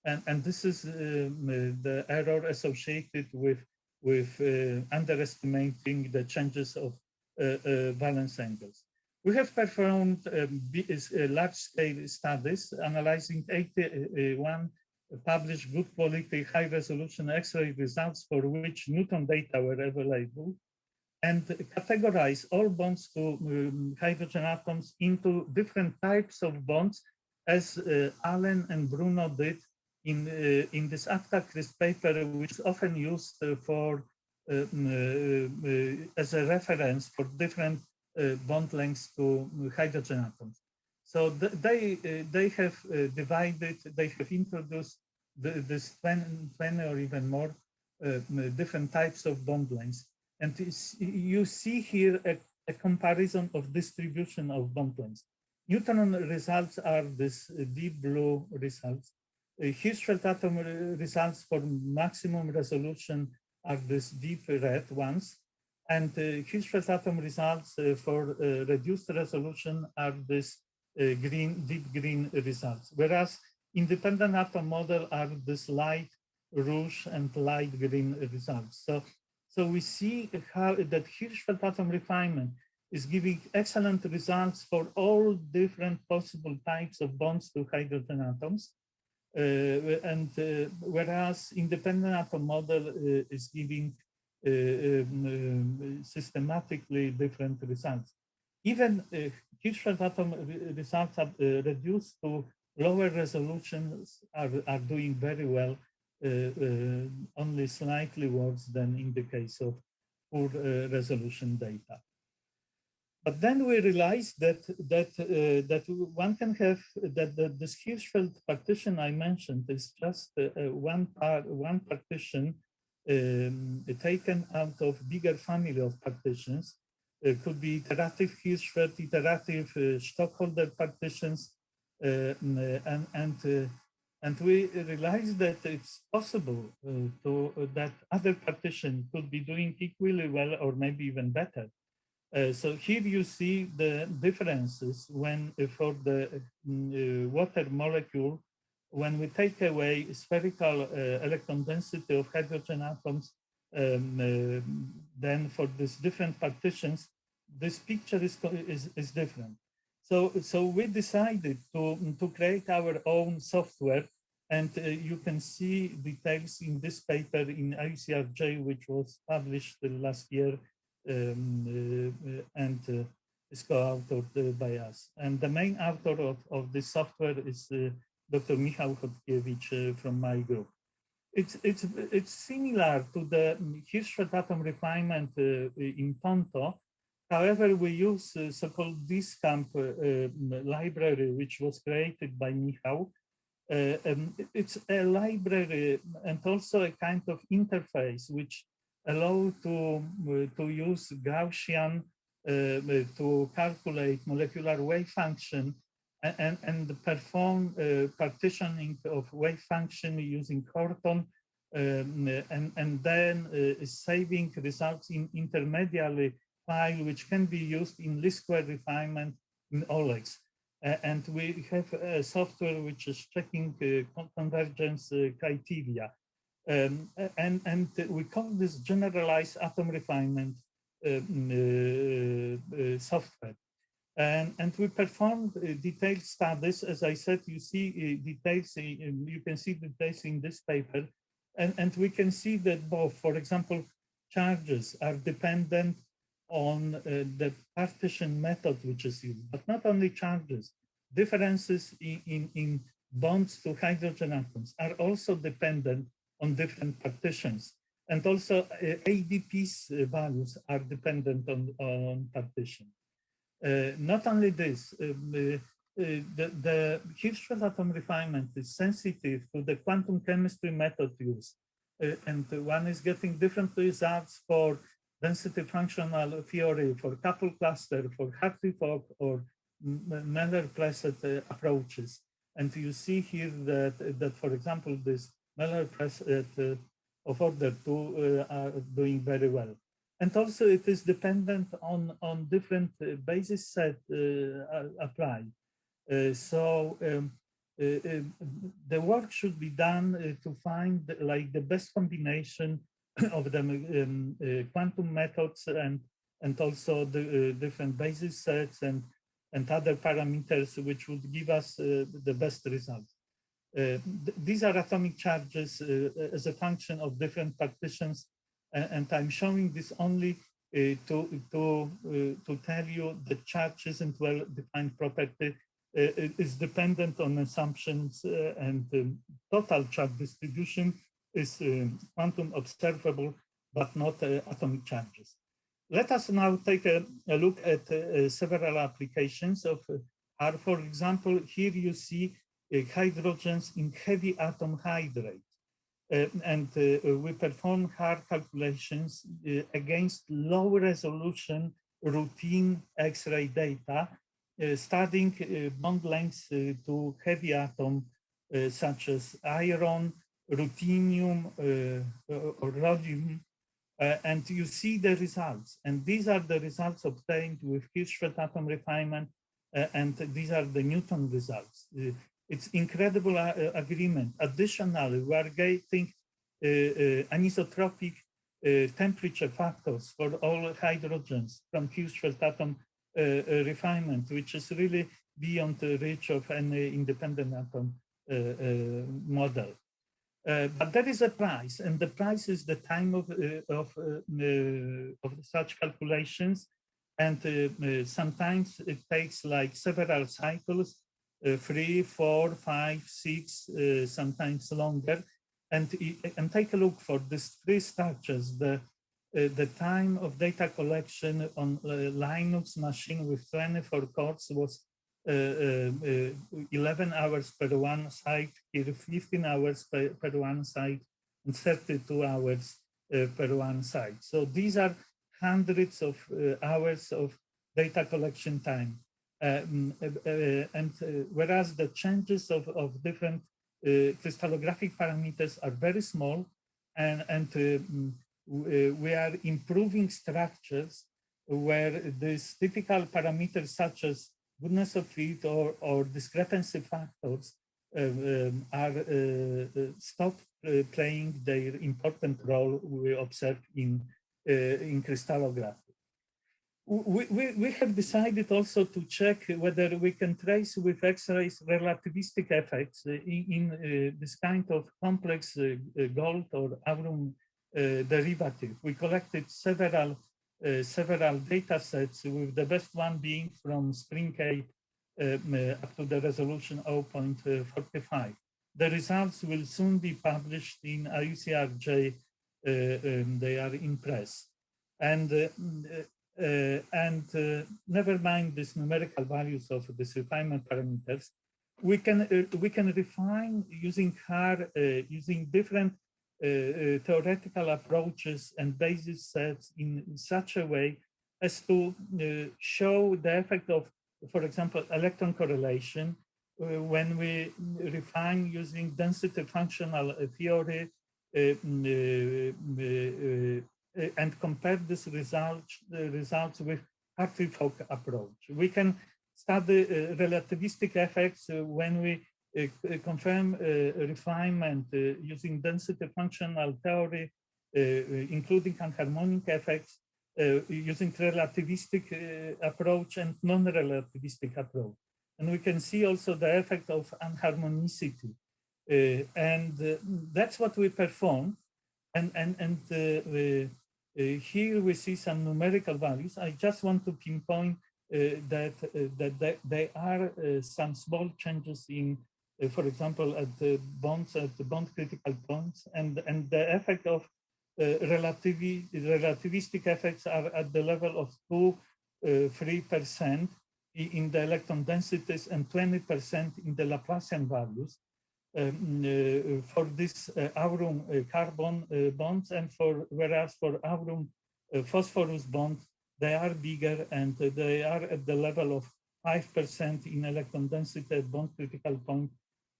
and this is the error associated with underestimating the changes of valence angles. We have performed large-scale studies analyzing 81 published good quality high-resolution X-ray results for which neutron data were available, and categorize all bonds to hydrogen atoms into different types of bonds, as Allen and Bruno did in this ACTA-CRISP paper, which is often used for as a reference for different bond lengths to hydrogen atoms. So they have divided, they have introduced this 20 or even more different types of bond lengths. And you see here a comparison of distribution of bond lengths. Neutron results are this deep blue results. Hirschfeld atom results for maximum resolution are this deep red ones. And Hirschfeld atom results for reduced resolution are this deep green results. Whereas independent atom model are this light rouge and light green results. So we see how that Hirschfeld atom refinement is giving excellent results for all different possible types of bonds to hydrogen atoms. Whereas independent atom model is giving systematically different results. Even Hirschfeld atom results are reduced to lower resolutions are doing very well, only slightly worse than in the case of poor resolution data. But then we realized that one can have this Hirschfeld partition I mentioned is just one partition taken out of bigger family of partitions. It could be iterative Hirschfeld, iterative Stockholder partitions, and we realized that it's possible that other partition could be doing equally well or maybe even better. So here you see the differences when for the water molecule, when we take away spherical electron density of hydrogen atoms, then for these different partitions, this picture is different. So we decided to create our own software, and you can see details in this paper in ICRJ, which was published last year, and is co-authored by us. And the main author of this software is Dr. Michał Chodkiewicz from my group. It's similar to the Hirschfeld atom refinement in Tonto. However, we use so-called DISCAMP library, which was created by Michał. It's a library and also a kind of interface which allow to use Gaussian to calculate molecular wave function and perform partitioning of wave function using Horton, and then saving results in intermediary file, which can be used in least square refinement in OLEX. And we have a software which is checking convergence criteria. And we call this generalized atom refinement software. And we performed detailed studies. As I said, you see details, you can see details in this paper. And we can see that both, for example, charges are dependent on the partition method which is used, but not only charges. Differences in bonds to hydrogen atoms are also dependent on different partitions. And also ADP's values are dependent on partition. Not only this, the Hirschfeld atom refinement is sensitive to the quantum chemistry method used. And one is getting different results for density functional theory, for couple cluster, for Hartree-Fock or Meller-Plesset approaches. And you see here that for example, this Meller-Plesset of order 2 are doing very well. And also it is dependent on different basis set applied. The work should be done to find like the best combination of the quantum methods and also the different basis sets and other parameters which would give us the best results. These are atomic charges as a function of different partitions, and I'm showing this only to tell you that charge isn't well-defined property. It is dependent on assumptions, and total charge distribution is quantum observable, but not atomic charges. Let us now take a look at several applications of R. For example, here you see hydrogens in heavy atom hydrate. And we perform hard calculations against low resolution routine X-ray data, studying bond lengths to heavy atom such as iron, ruthenium, or rhodium. And you see the results. And these are the results obtained with Hirschfeld atom refinement, and these are the Newton results. It's incredible agreement. Additionally, we are getting anisotropic temperature factors for all hydrogens from Hirschfeld atom refinement, which is really beyond the reach of any independent atom model. But there is a price, and the price is the time of such calculations. And sometimes it takes like several cycles, 3, 4, 5, 6, sometimes longer. And take a look for these three structures. The time of data collection on Linux machine with 24 cores was 11 hours per one site, here 15 hours per one site, and 32 hours per one site. So these are hundreds of hours of data collection time. Whereas the changes of different crystallographic parameters are very small, and we are improving structures where these typical parameters such as goodness of fit or discrepancy factors are stop playing their important role we observe in crystallography. We have decided also to check whether we can trace with X-rays relativistic effects in this kind of complex gold or aurum derivative. We collected several data sets, with the best one being from Spring 8 up to the resolution 0.45. The results will soon be published in IUCRJ. They are in press. And never mind these numerical values of these refinement parameters, we can refine using using different theoretical approaches and basis sets in such a way as to show the effect of, for example, electron correlation when we refine using density functional theory and compare this results with Hartree-Fock approach. We can study relativistic effects when we confirm refinement using density functional theory, including anharmonic effects, using relativistic approach and non-relativistic approach. And we can see also the effect of anharmonicity. That's what we perform. Here we see some numerical values. I just want to pinpoint that there are some small changes in, for example, at the bond critical points, and the effect of relativistic effects are at the level of 2–3% in the electron densities and 20% in the Laplacian values. For this aurum carbon bonds, and whereas for aurum phosphorus bonds, they are bigger and they are at the level of 5% in electron density at bond critical point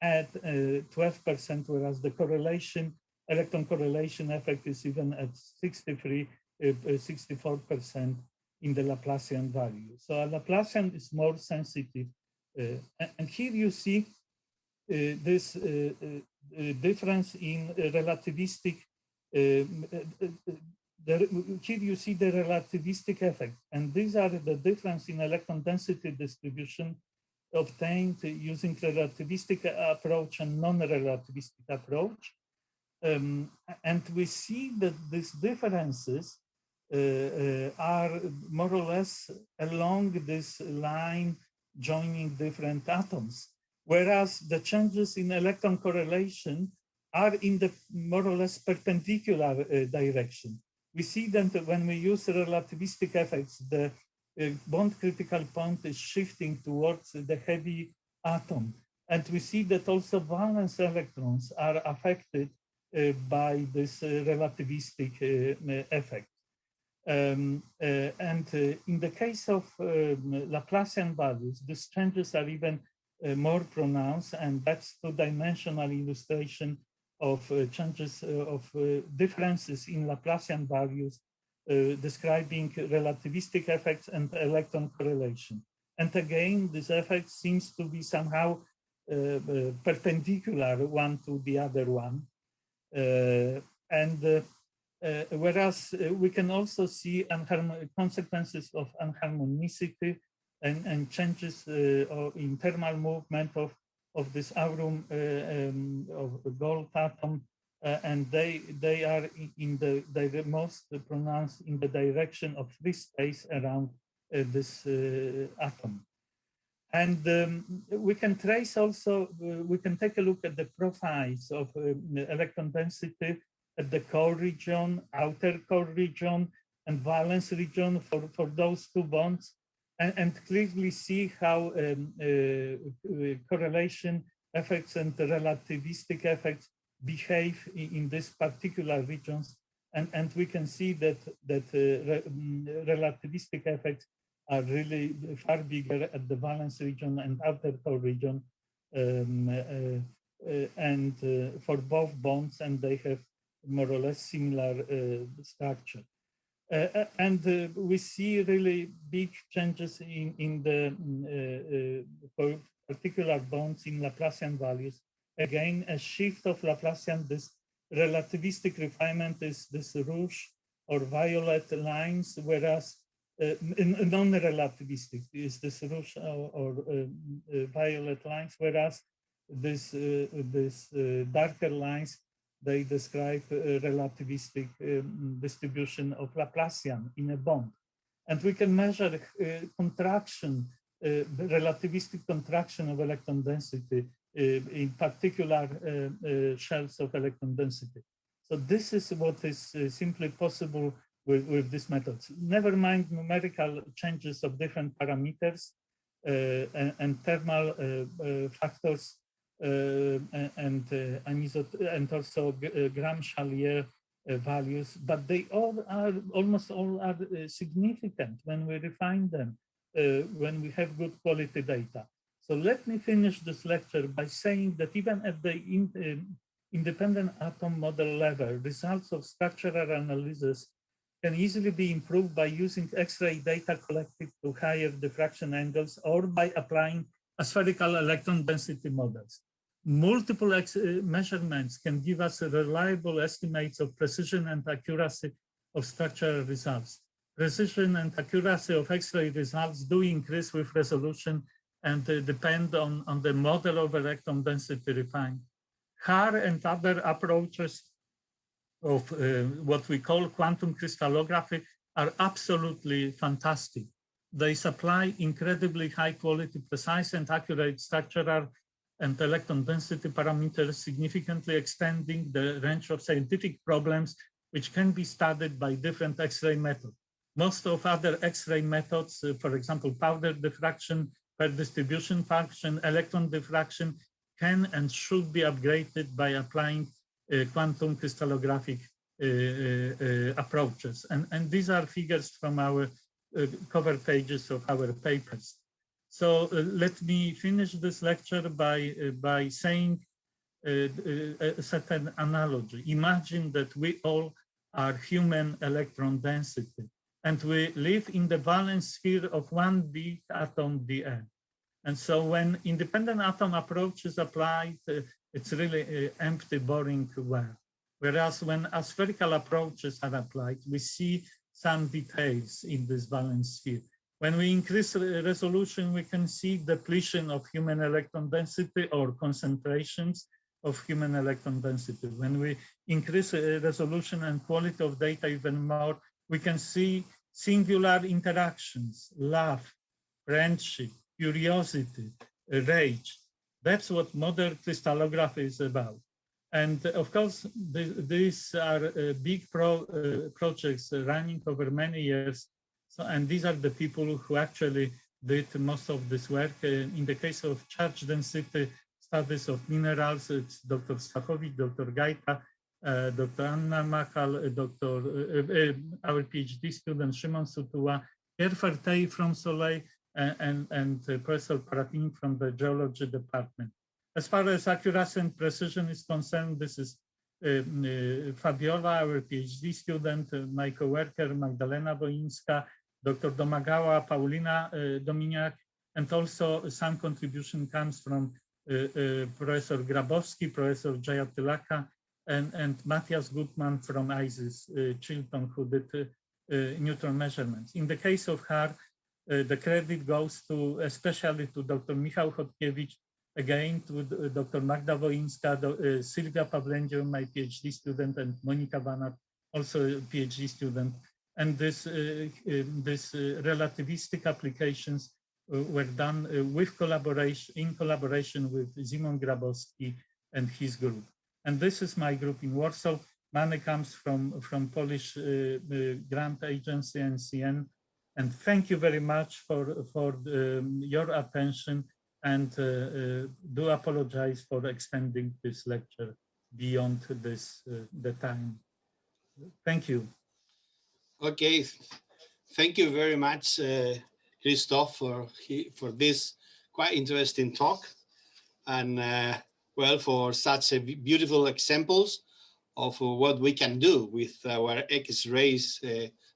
at 12%, whereas the electron correlation effect is even at 64% in the Laplacian value. So a Laplacian is more sensitive. And here you see this difference in relativistic, here you see the relativistic effect, and these are the difference in electron density distribution obtained using relativistic approach and non-relativistic approach. And we see that these differences are more or less along this line joining different atoms, whereas the changes in electron correlation are in the more or less perpendicular direction. We see that when we use relativistic effects, the bond critical point is shifting towards the heavy atom. And we see that also valence electrons are affected by this relativistic effect. And in the case of Laplacian values, these changes are even more pronounced, and that's two-dimensional illustration of changes of differences in Laplacian values describing relativistic effects and electron correlation. And again, this effect seems to be somehow perpendicular one to the other one. Whereas we can also see consequences of anharmonicity and changes in thermal movement of this aurum of gold atom, and they are in the most pronounced in the direction of free space around this atom. And we can trace also, we can take a look at the profiles of electron density at the core region, outer core region, and valence region for those two bonds, and clearly see how correlation effects and the relativistic effects behave in these particular regions. And we can see that relativistic effects are really far bigger at the valence region and outer core region, and for both bonds, and they have more or less similar structure. We see really big changes in the for particular bonds in Laplacian values. Again, a shift of Laplacian, this relativistic refinement is this rouge or violet lines, whereas non-relativistic is this rouge or violet lines, whereas this darker lines, they describe a relativistic distribution of Laplacian in a bond. And we can measure contraction, relativistic contraction of electron density, in particular shells of electron density. So this is what is simply possible with these methods. Never mind numerical changes of different parameters and thermal factors and also Gram-Chalier values, but they all are, almost all are significant when we refine them, when we have good quality data. So let me finish this lecture by saying that even at the independent atom model level, results of structural analysis can easily be improved by using X-ray data collected to higher diffraction angles or by applying spherical electron density models. Multiple measurements can give us reliable estimates of precision and accuracy of structural results. Precision and accuracy of X-ray results do increase with resolution and depend on the model of electron density refined. Haar and other approaches of what we call quantum crystallography are absolutely fantastic. They supply incredibly high quality, precise and accurate structural and electron density parameters, significantly extending the range of scientific problems which can be studied by different X-ray methods. Most of other X-ray methods, for example, powder diffraction, per distribution function, electron diffraction, can and should be upgraded by applying quantum crystallographic approaches. And these are figures from our cover pages of our papers. So let me finish this lecture by saying a certain analogy. Imagine that we all are human electron density, and we live in the valence sphere of one big atom, Dn. And so when independent atom approach is applied, it's really empty, boring world. Whereas when aspherical approaches are applied, we see some details in this valence sphere. When we increase resolution, we can see depletion of human electron density or concentrations of human electron density. When we increase resolution and quality of data even more, we can see singular interactions, love, friendship, curiosity, rage. That's what modern crystallography is about. And of course, these are big projects running over many years. So, and these are the people who actually did most of this work. In the case of charge density studies of minerals, it's Dr. Stachowicz, Dr. Gaita, Dr. Anna Machal, our PhD student, Szymon Sutuła, Pierre Fertei from Soleil, and Professor Paratini from the geology department. As far as accuracy and precision is concerned, this is Fabiola, our PhD student, my co-worker, Magdalena Woińska, Dr. Domagała, Paulina Dominiak, and also some contribution comes from Professor Grabowski, Professor Jayatillaka, and Matthias Gutmann from ISIS, Chilton, who did neutron measurements. In the case of Haar, the credit goes to especially to Dr. Michał Chodkiewicz, again to Dr. Magda Woińska, Sylwia Pawlędzio, my PhD student, and Monika Banat, also a PhD student. And this relativistic applications were done with in collaboration with Szymon Grabowski and his group. And this is my group in Warsaw. Money comes from Polish grant agency NCN. And thank you very much for your attention, and do apologize for extending this lecture beyond the time. Thank you.
Okay, thank you very much, Krzysztof, for this quite interesting talk, and well, for such a beautiful examples of what we can do with our X-rays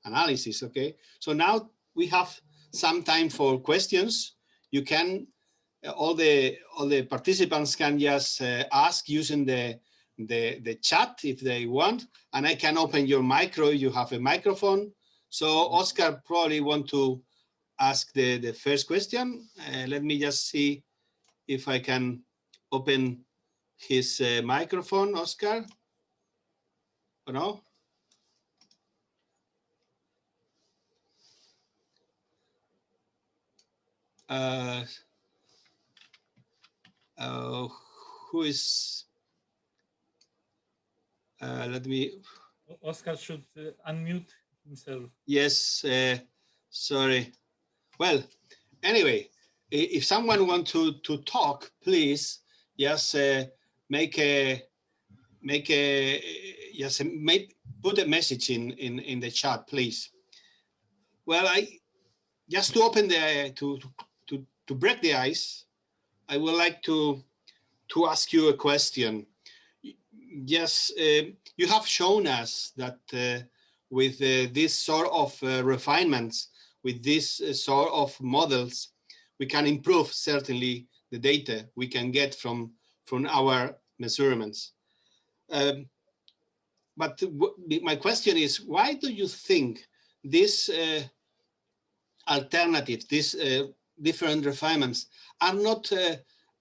analysis. Okay, so now we have some time for questions. You can all the participants can just ask using the chat if they want, and I can open your micro. You have a microphone. So Oscar probably want to ask the first question. Let me just see if I can open his microphone, Oscar. Or no? Who is? Let me.
Oscar should unmute himself.
Yes, sorry. Well, anyway, if someone wants to talk, please just put a message in the chat, please. Well, just to open the to break the ice, I would like to ask you a question. Yes, you have shown us that with this sort of refinements, with this sort of models, we can improve certainly the data we can get from our measurements. But my question is, why do you think this alternative, these different refinements are not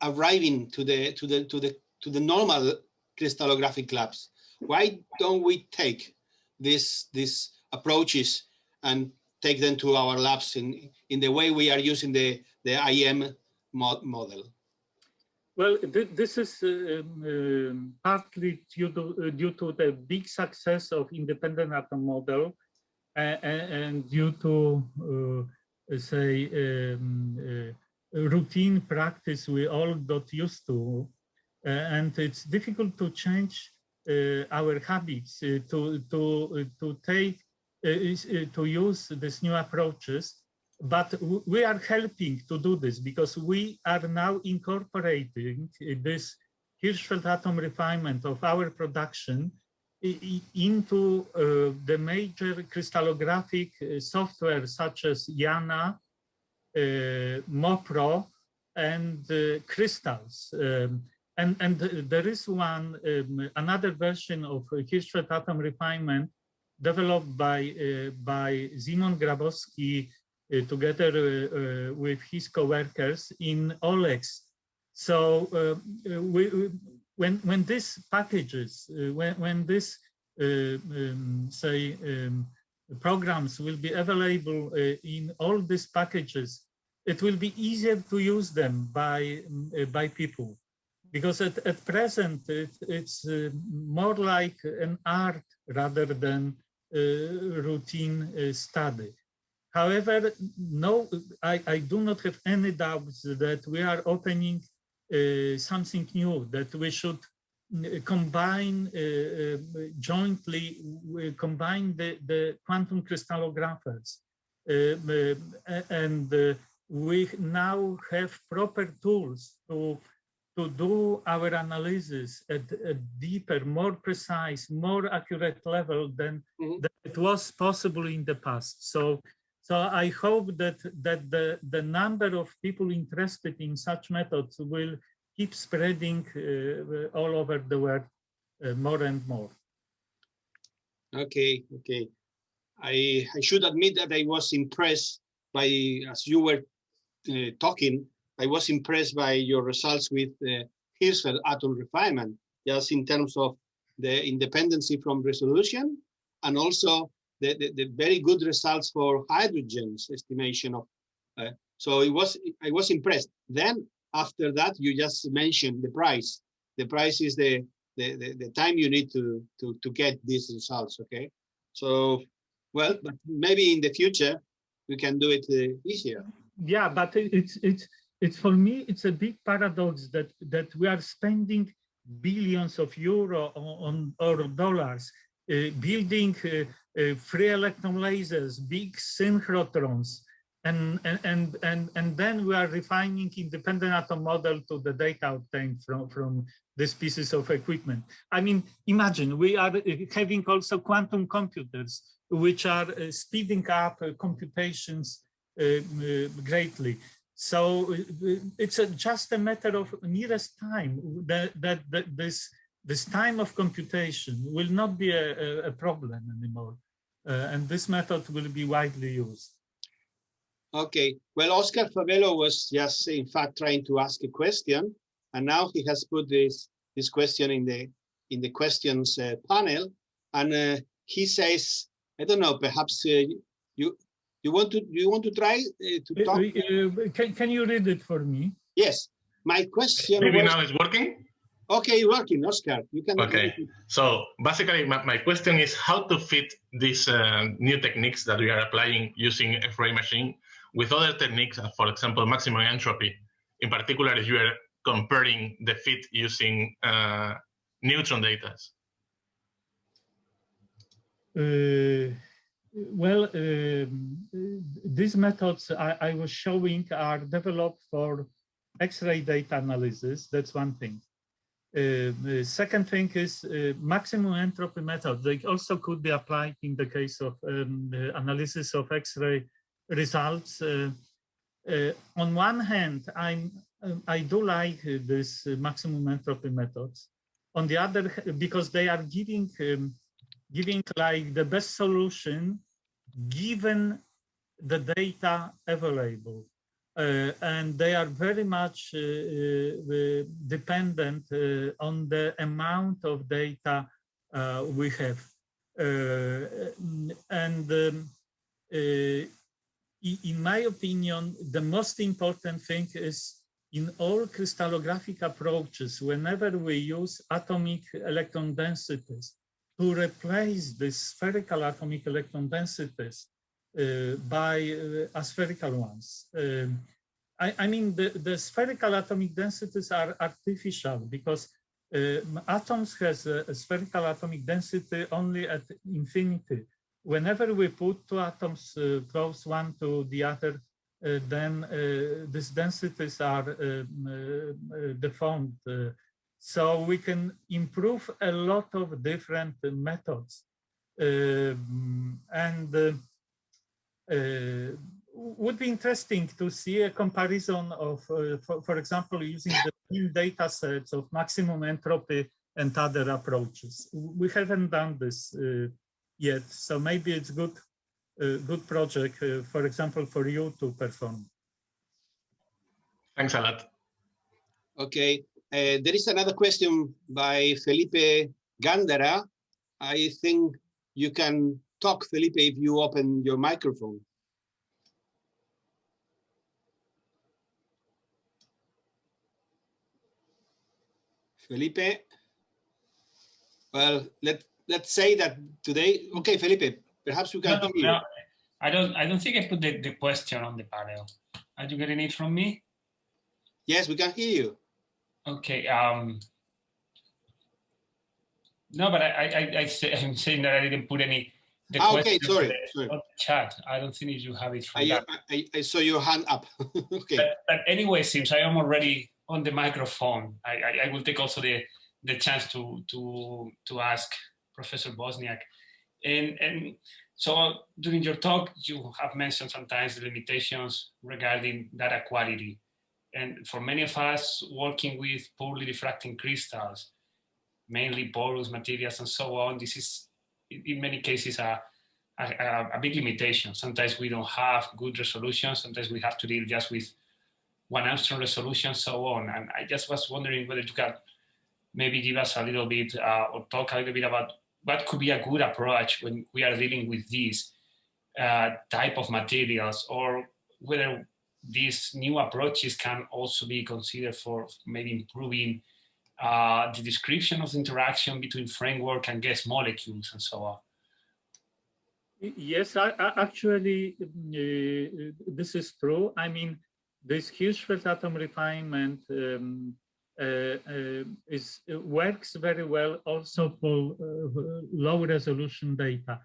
arriving to the normal crystallographic labs? Why don't we take these approaches and take them to our labs in the way we are using the IM model?
Well, this is partly due to the big success of independent atom model and due to, say, routine practice we all got used to. And it's difficult to change our habits to use these new approaches. But we are helping to do this because we are now incorporating this Hirschfeld atom refinement of our production into the major crystallographic software such as YANA, MoPro, and Crystals. And there is another version of Hirschfeld atom refinement developed by Simon Grabowski together with his co-workers in OLEX. So when these packages, when these programs will be available in all these packages, it will be easier to use them by people. Because at present, it's more like an art rather than routine study. However, no, I do not have any doubts that we are opening something new, that we should combine jointly, combine the quantum crystallographers. And we now have proper tools to do our analysis at a deeper, more precise, more accurate level than it was possible in the past. So I hope that the number of people interested in such methods will keep spreading all over the world more and more.
Okay. I should admit that I was impressed by, as you were talking, I was impressed by your results with Hirschfeld atom refinement, just in terms of the independency from resolution, and also the very good results for hydrogen's estimation of. So I was impressed. Then after that, you just mentioned the price. The price is the time you need to get these results. Okay, so well, but maybe in the future we can do it easier.
Yeah, but it's for me, it's a big paradox that we are spending billions of euro or dollars building free electron lasers, big synchrotrons, and then we are refining independent atom model to the data obtained from these pieces of equipment. I mean, imagine we are having also quantum computers which are speeding up computations greatly. So it's just a matter of nearest time that this time of computation will not be a problem anymore. And this method will be widely used.
Okay, well, Oscar Favelo was just in fact trying to ask a question, and now he has put this question in the questions panel, and he says, I don't know, perhaps you want to try to talk?
Can you read it for me?
Yes, my question
maybe
was,
now it's working.
Okay, working, Oscar. You can.
Okay, so basically my question is how to fit these new techniques that we are applying using X-ray machine with other techniques, for example, maximum entropy. In particular, if you are comparing the fit using neutron data.
Well, these methods I was showing are developed for X-ray data analysis. That's one thing. The second thing is maximum entropy method. They also could be applied in the case of the analysis of X-ray results. On one hand, I do like this maximum entropy methods. On the other, because they are giving like the best solution given the data available. And they are very much dependent on the amount of data we have. In my opinion, the most important thing is in all crystallographic approaches, whenever we use atomic electron densities, to replace the spherical atomic electron densities by aspherical ones. I mean, the spherical atomic densities are artificial because atoms has a spherical atomic density only at infinity. Whenever we put two atoms close one to the other, then these densities are deformed. So we can improve a lot of different methods. Would be interesting to see a comparison of, for example, using the same data sets of maximum entropy and other approaches. We haven't done this yet, so maybe it's good project, for example, for you to perform.
Thanks a lot.
Okay, there is another question by Felipe Gandara. I think you can talk, Felipe, if you open your microphone. Felipe, well, let's say that today, okay, Felipe, perhaps we can hear you.
No, I don't think I put the question on the panel. Are you getting it from me?
Yes, we can hear you.
Okay. No, but I'm saying that I didn't put any.
Okay, sorry.
On the chat. I don't think you have it from
I saw your hand up. Okay.
But anyway, since I am already on the microphone, I will take also the chance to ask Professor Woźniak. And so during your talk, you have mentioned sometimes the limitations regarding data quality. And for many of us working with poorly diffracting crystals, mainly porous materials and so on, this is in many cases a big limitation. Sometimes we don't have good resolution. Sometimes we have to deal just with 1 angstrom resolution, so on. And I just was wondering whether you could maybe give us a little bit or talk a little bit about what could be a good approach when we are dealing with these type of materials, or whether these new approaches can also be considered for maybe improving the description of the interaction between framework and gas molecules and so on.
Yes, actually, this is true. I mean, this Hirschfeld atom refinement works very well also for low resolution data.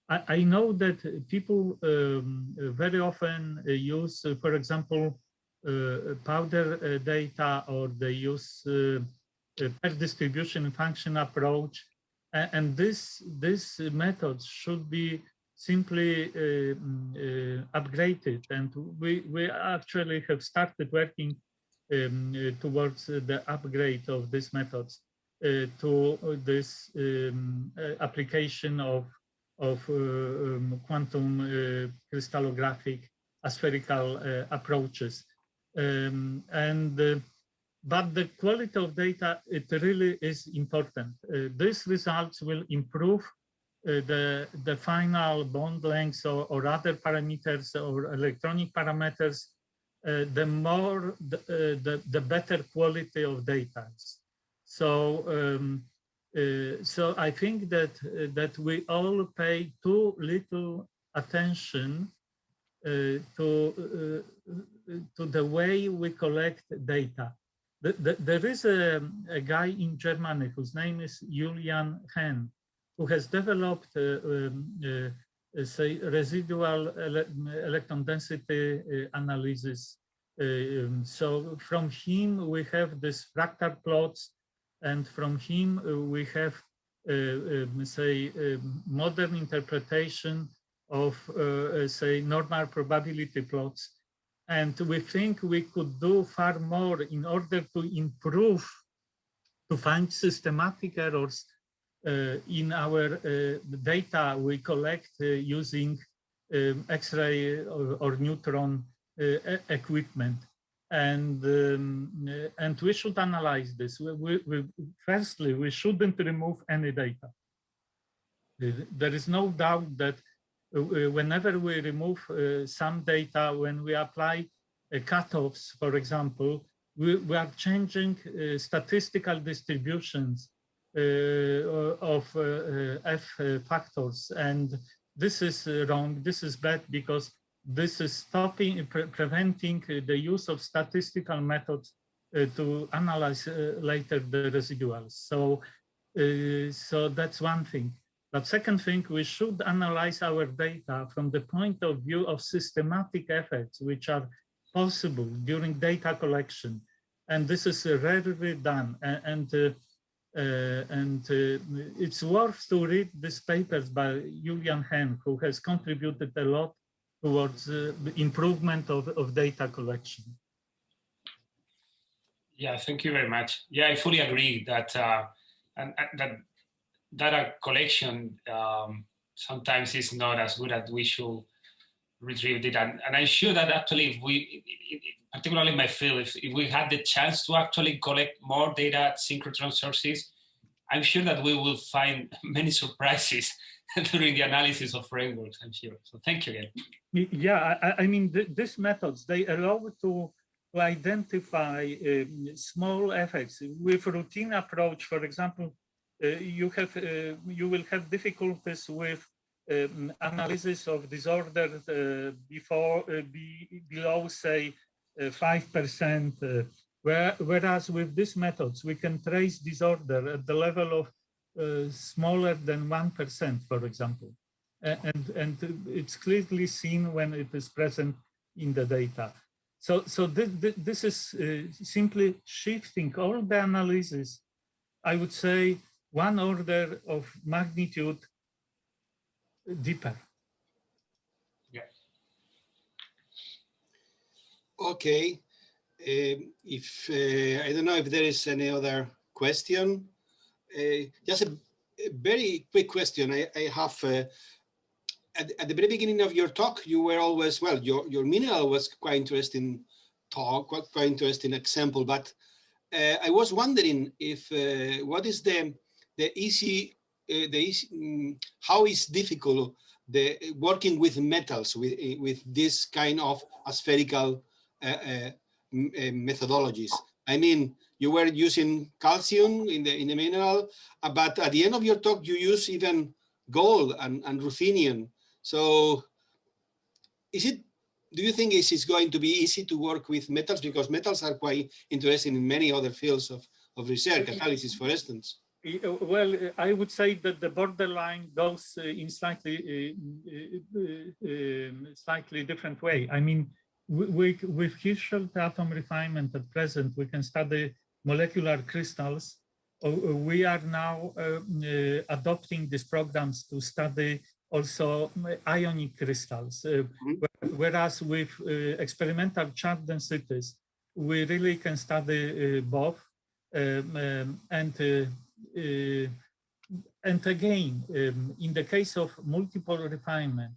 I know that people very often use, for example, powder data, or they use per distribution function approach, and this method should be simply upgraded, and we actually have started working towards the upgrade of these methods to this application of quantum crystallographic aspherical approaches. But the quality of data, it really is important. These results will improve the final bond lengths or other parameters or electronic parameters. The more, the better quality of data. So, so I think that we all pay too little attention to the way we collect data. There is a guy in Germany whose name is Julian Henn, who has developed say residual electron density analysis. So from him we have this fractal plots, and from him we have say modern interpretation of say normal probability plots. And we think we could do far more in order to improve, to find systematic errors in our data we collect using X-ray or neutron equipment. And we should analyze this. Firstly, we shouldn't remove any data. There is no doubt that whenever we remove some data, when we apply cutoffs, for example, we are changing statistical distributions of F factors. And this is wrong, this is bad, because this is stopping, preventing the use of statistical methods to analyze later the residuals. So, so that's one thing. But second thing, we should analyze our data from the point of view of systematic effects, which are possible during data collection. And this is rarely done. And it's worth to read these papers by Julian Henn, who has contributed a lot towards the improvement of data collection.
Yeah, thank you very much. Yeah, I fully agree that that data collection sometimes is not as good as we should retrieve it. And I'm sure that actually, if we, particularly in my field, if we had the chance to actually collect more data at synchrotron sources, I'm sure that we will find many surprises during the analysis of frameworks, I'm sure. So thank you again.
Yeah, I mean, these methods, they allow to identify small effects. With routine approach, for example, you will have difficulties with analysis of disorders below, say, 5%. Whereas with these methods, we can trace disorder at the level of smaller than 1%, for example. And it's clearly seen when it is present in the data. So this is simply shifting all the analysis, I would say, one order of magnitude deeper.
Yeah.
Okay. If I don't know if there is any other question. Just a very quick question. I have at the very beginning of your talk, you were always, well, your mineral was quite interesting talk, quite interesting example. But I was wondering if what is how is difficult working with metals with this kind of aspherical methodologies. I mean, you were using calcium in the mineral, but at the end of your talk, you use even gold and ruthenium. So do you think it's going to be easy to work with metals? Because metals are quite interesting in many other fields of research, catalysis, for instance.
Well, I would say that the borderline goes in slightly different way. I mean, with Hirschfeld atom refinement at present, we can study molecular crystals. We are now adopting these programs to study also ionic crystals. Whereas with experimental charge densities, we really can study both. And again, in the case of multiple refinement,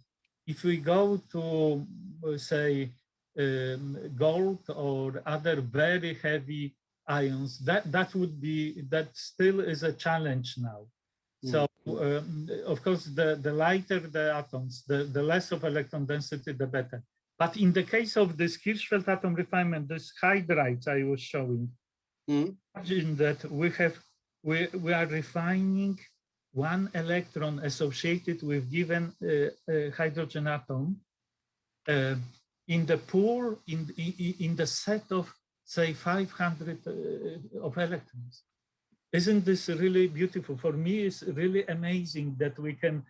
if we go to, say, gold or other very heavy ions, that still is a challenge now. So of course, the lighter the atoms, the less of electron density, the better. But in the case of this Hirschfeld atom refinement, this hydrides I was showing, imagine that we are refining one electron associated with given hydrogen atom in the pool in the set of, say, 500 of electrons. Isn't this really beautiful? For me, it's really amazing that we can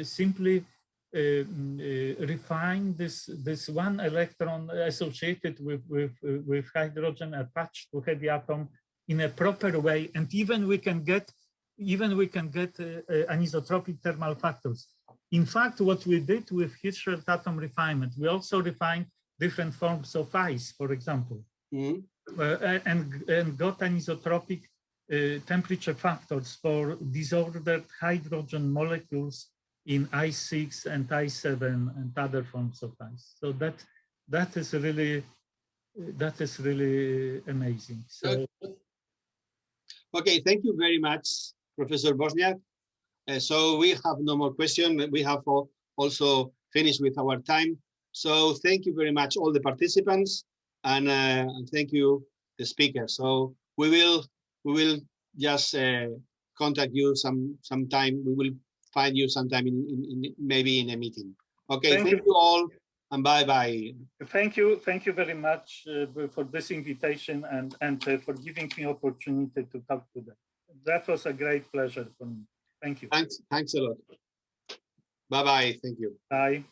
simply refine this one electron associated with hydrogen attached to heavy atom in a proper way, and even we can get anisotropic thermal factors. In fact, what we did with Hirschfeld atom refinement, we also refined different forms of ice, for example, and got anisotropic temperature factors for disordered hydrogen molecules in I6 and I7 and other forms of ice. So that is really amazing. So
okay, thank you very much, Professor Woźniak. So we have no more questions. We have also finished with our time. So thank you very much, all the participants, and thank you, the speaker. So we will just contact you sometime. We will find you sometime maybe in a meeting. Okay, thank you all, and bye bye.
Thank you very much for this invitation and for giving me opportunity to talk to them. That was a great pleasure for me. Thank you.
Thanks a lot. Bye bye. Thank you.
Bye.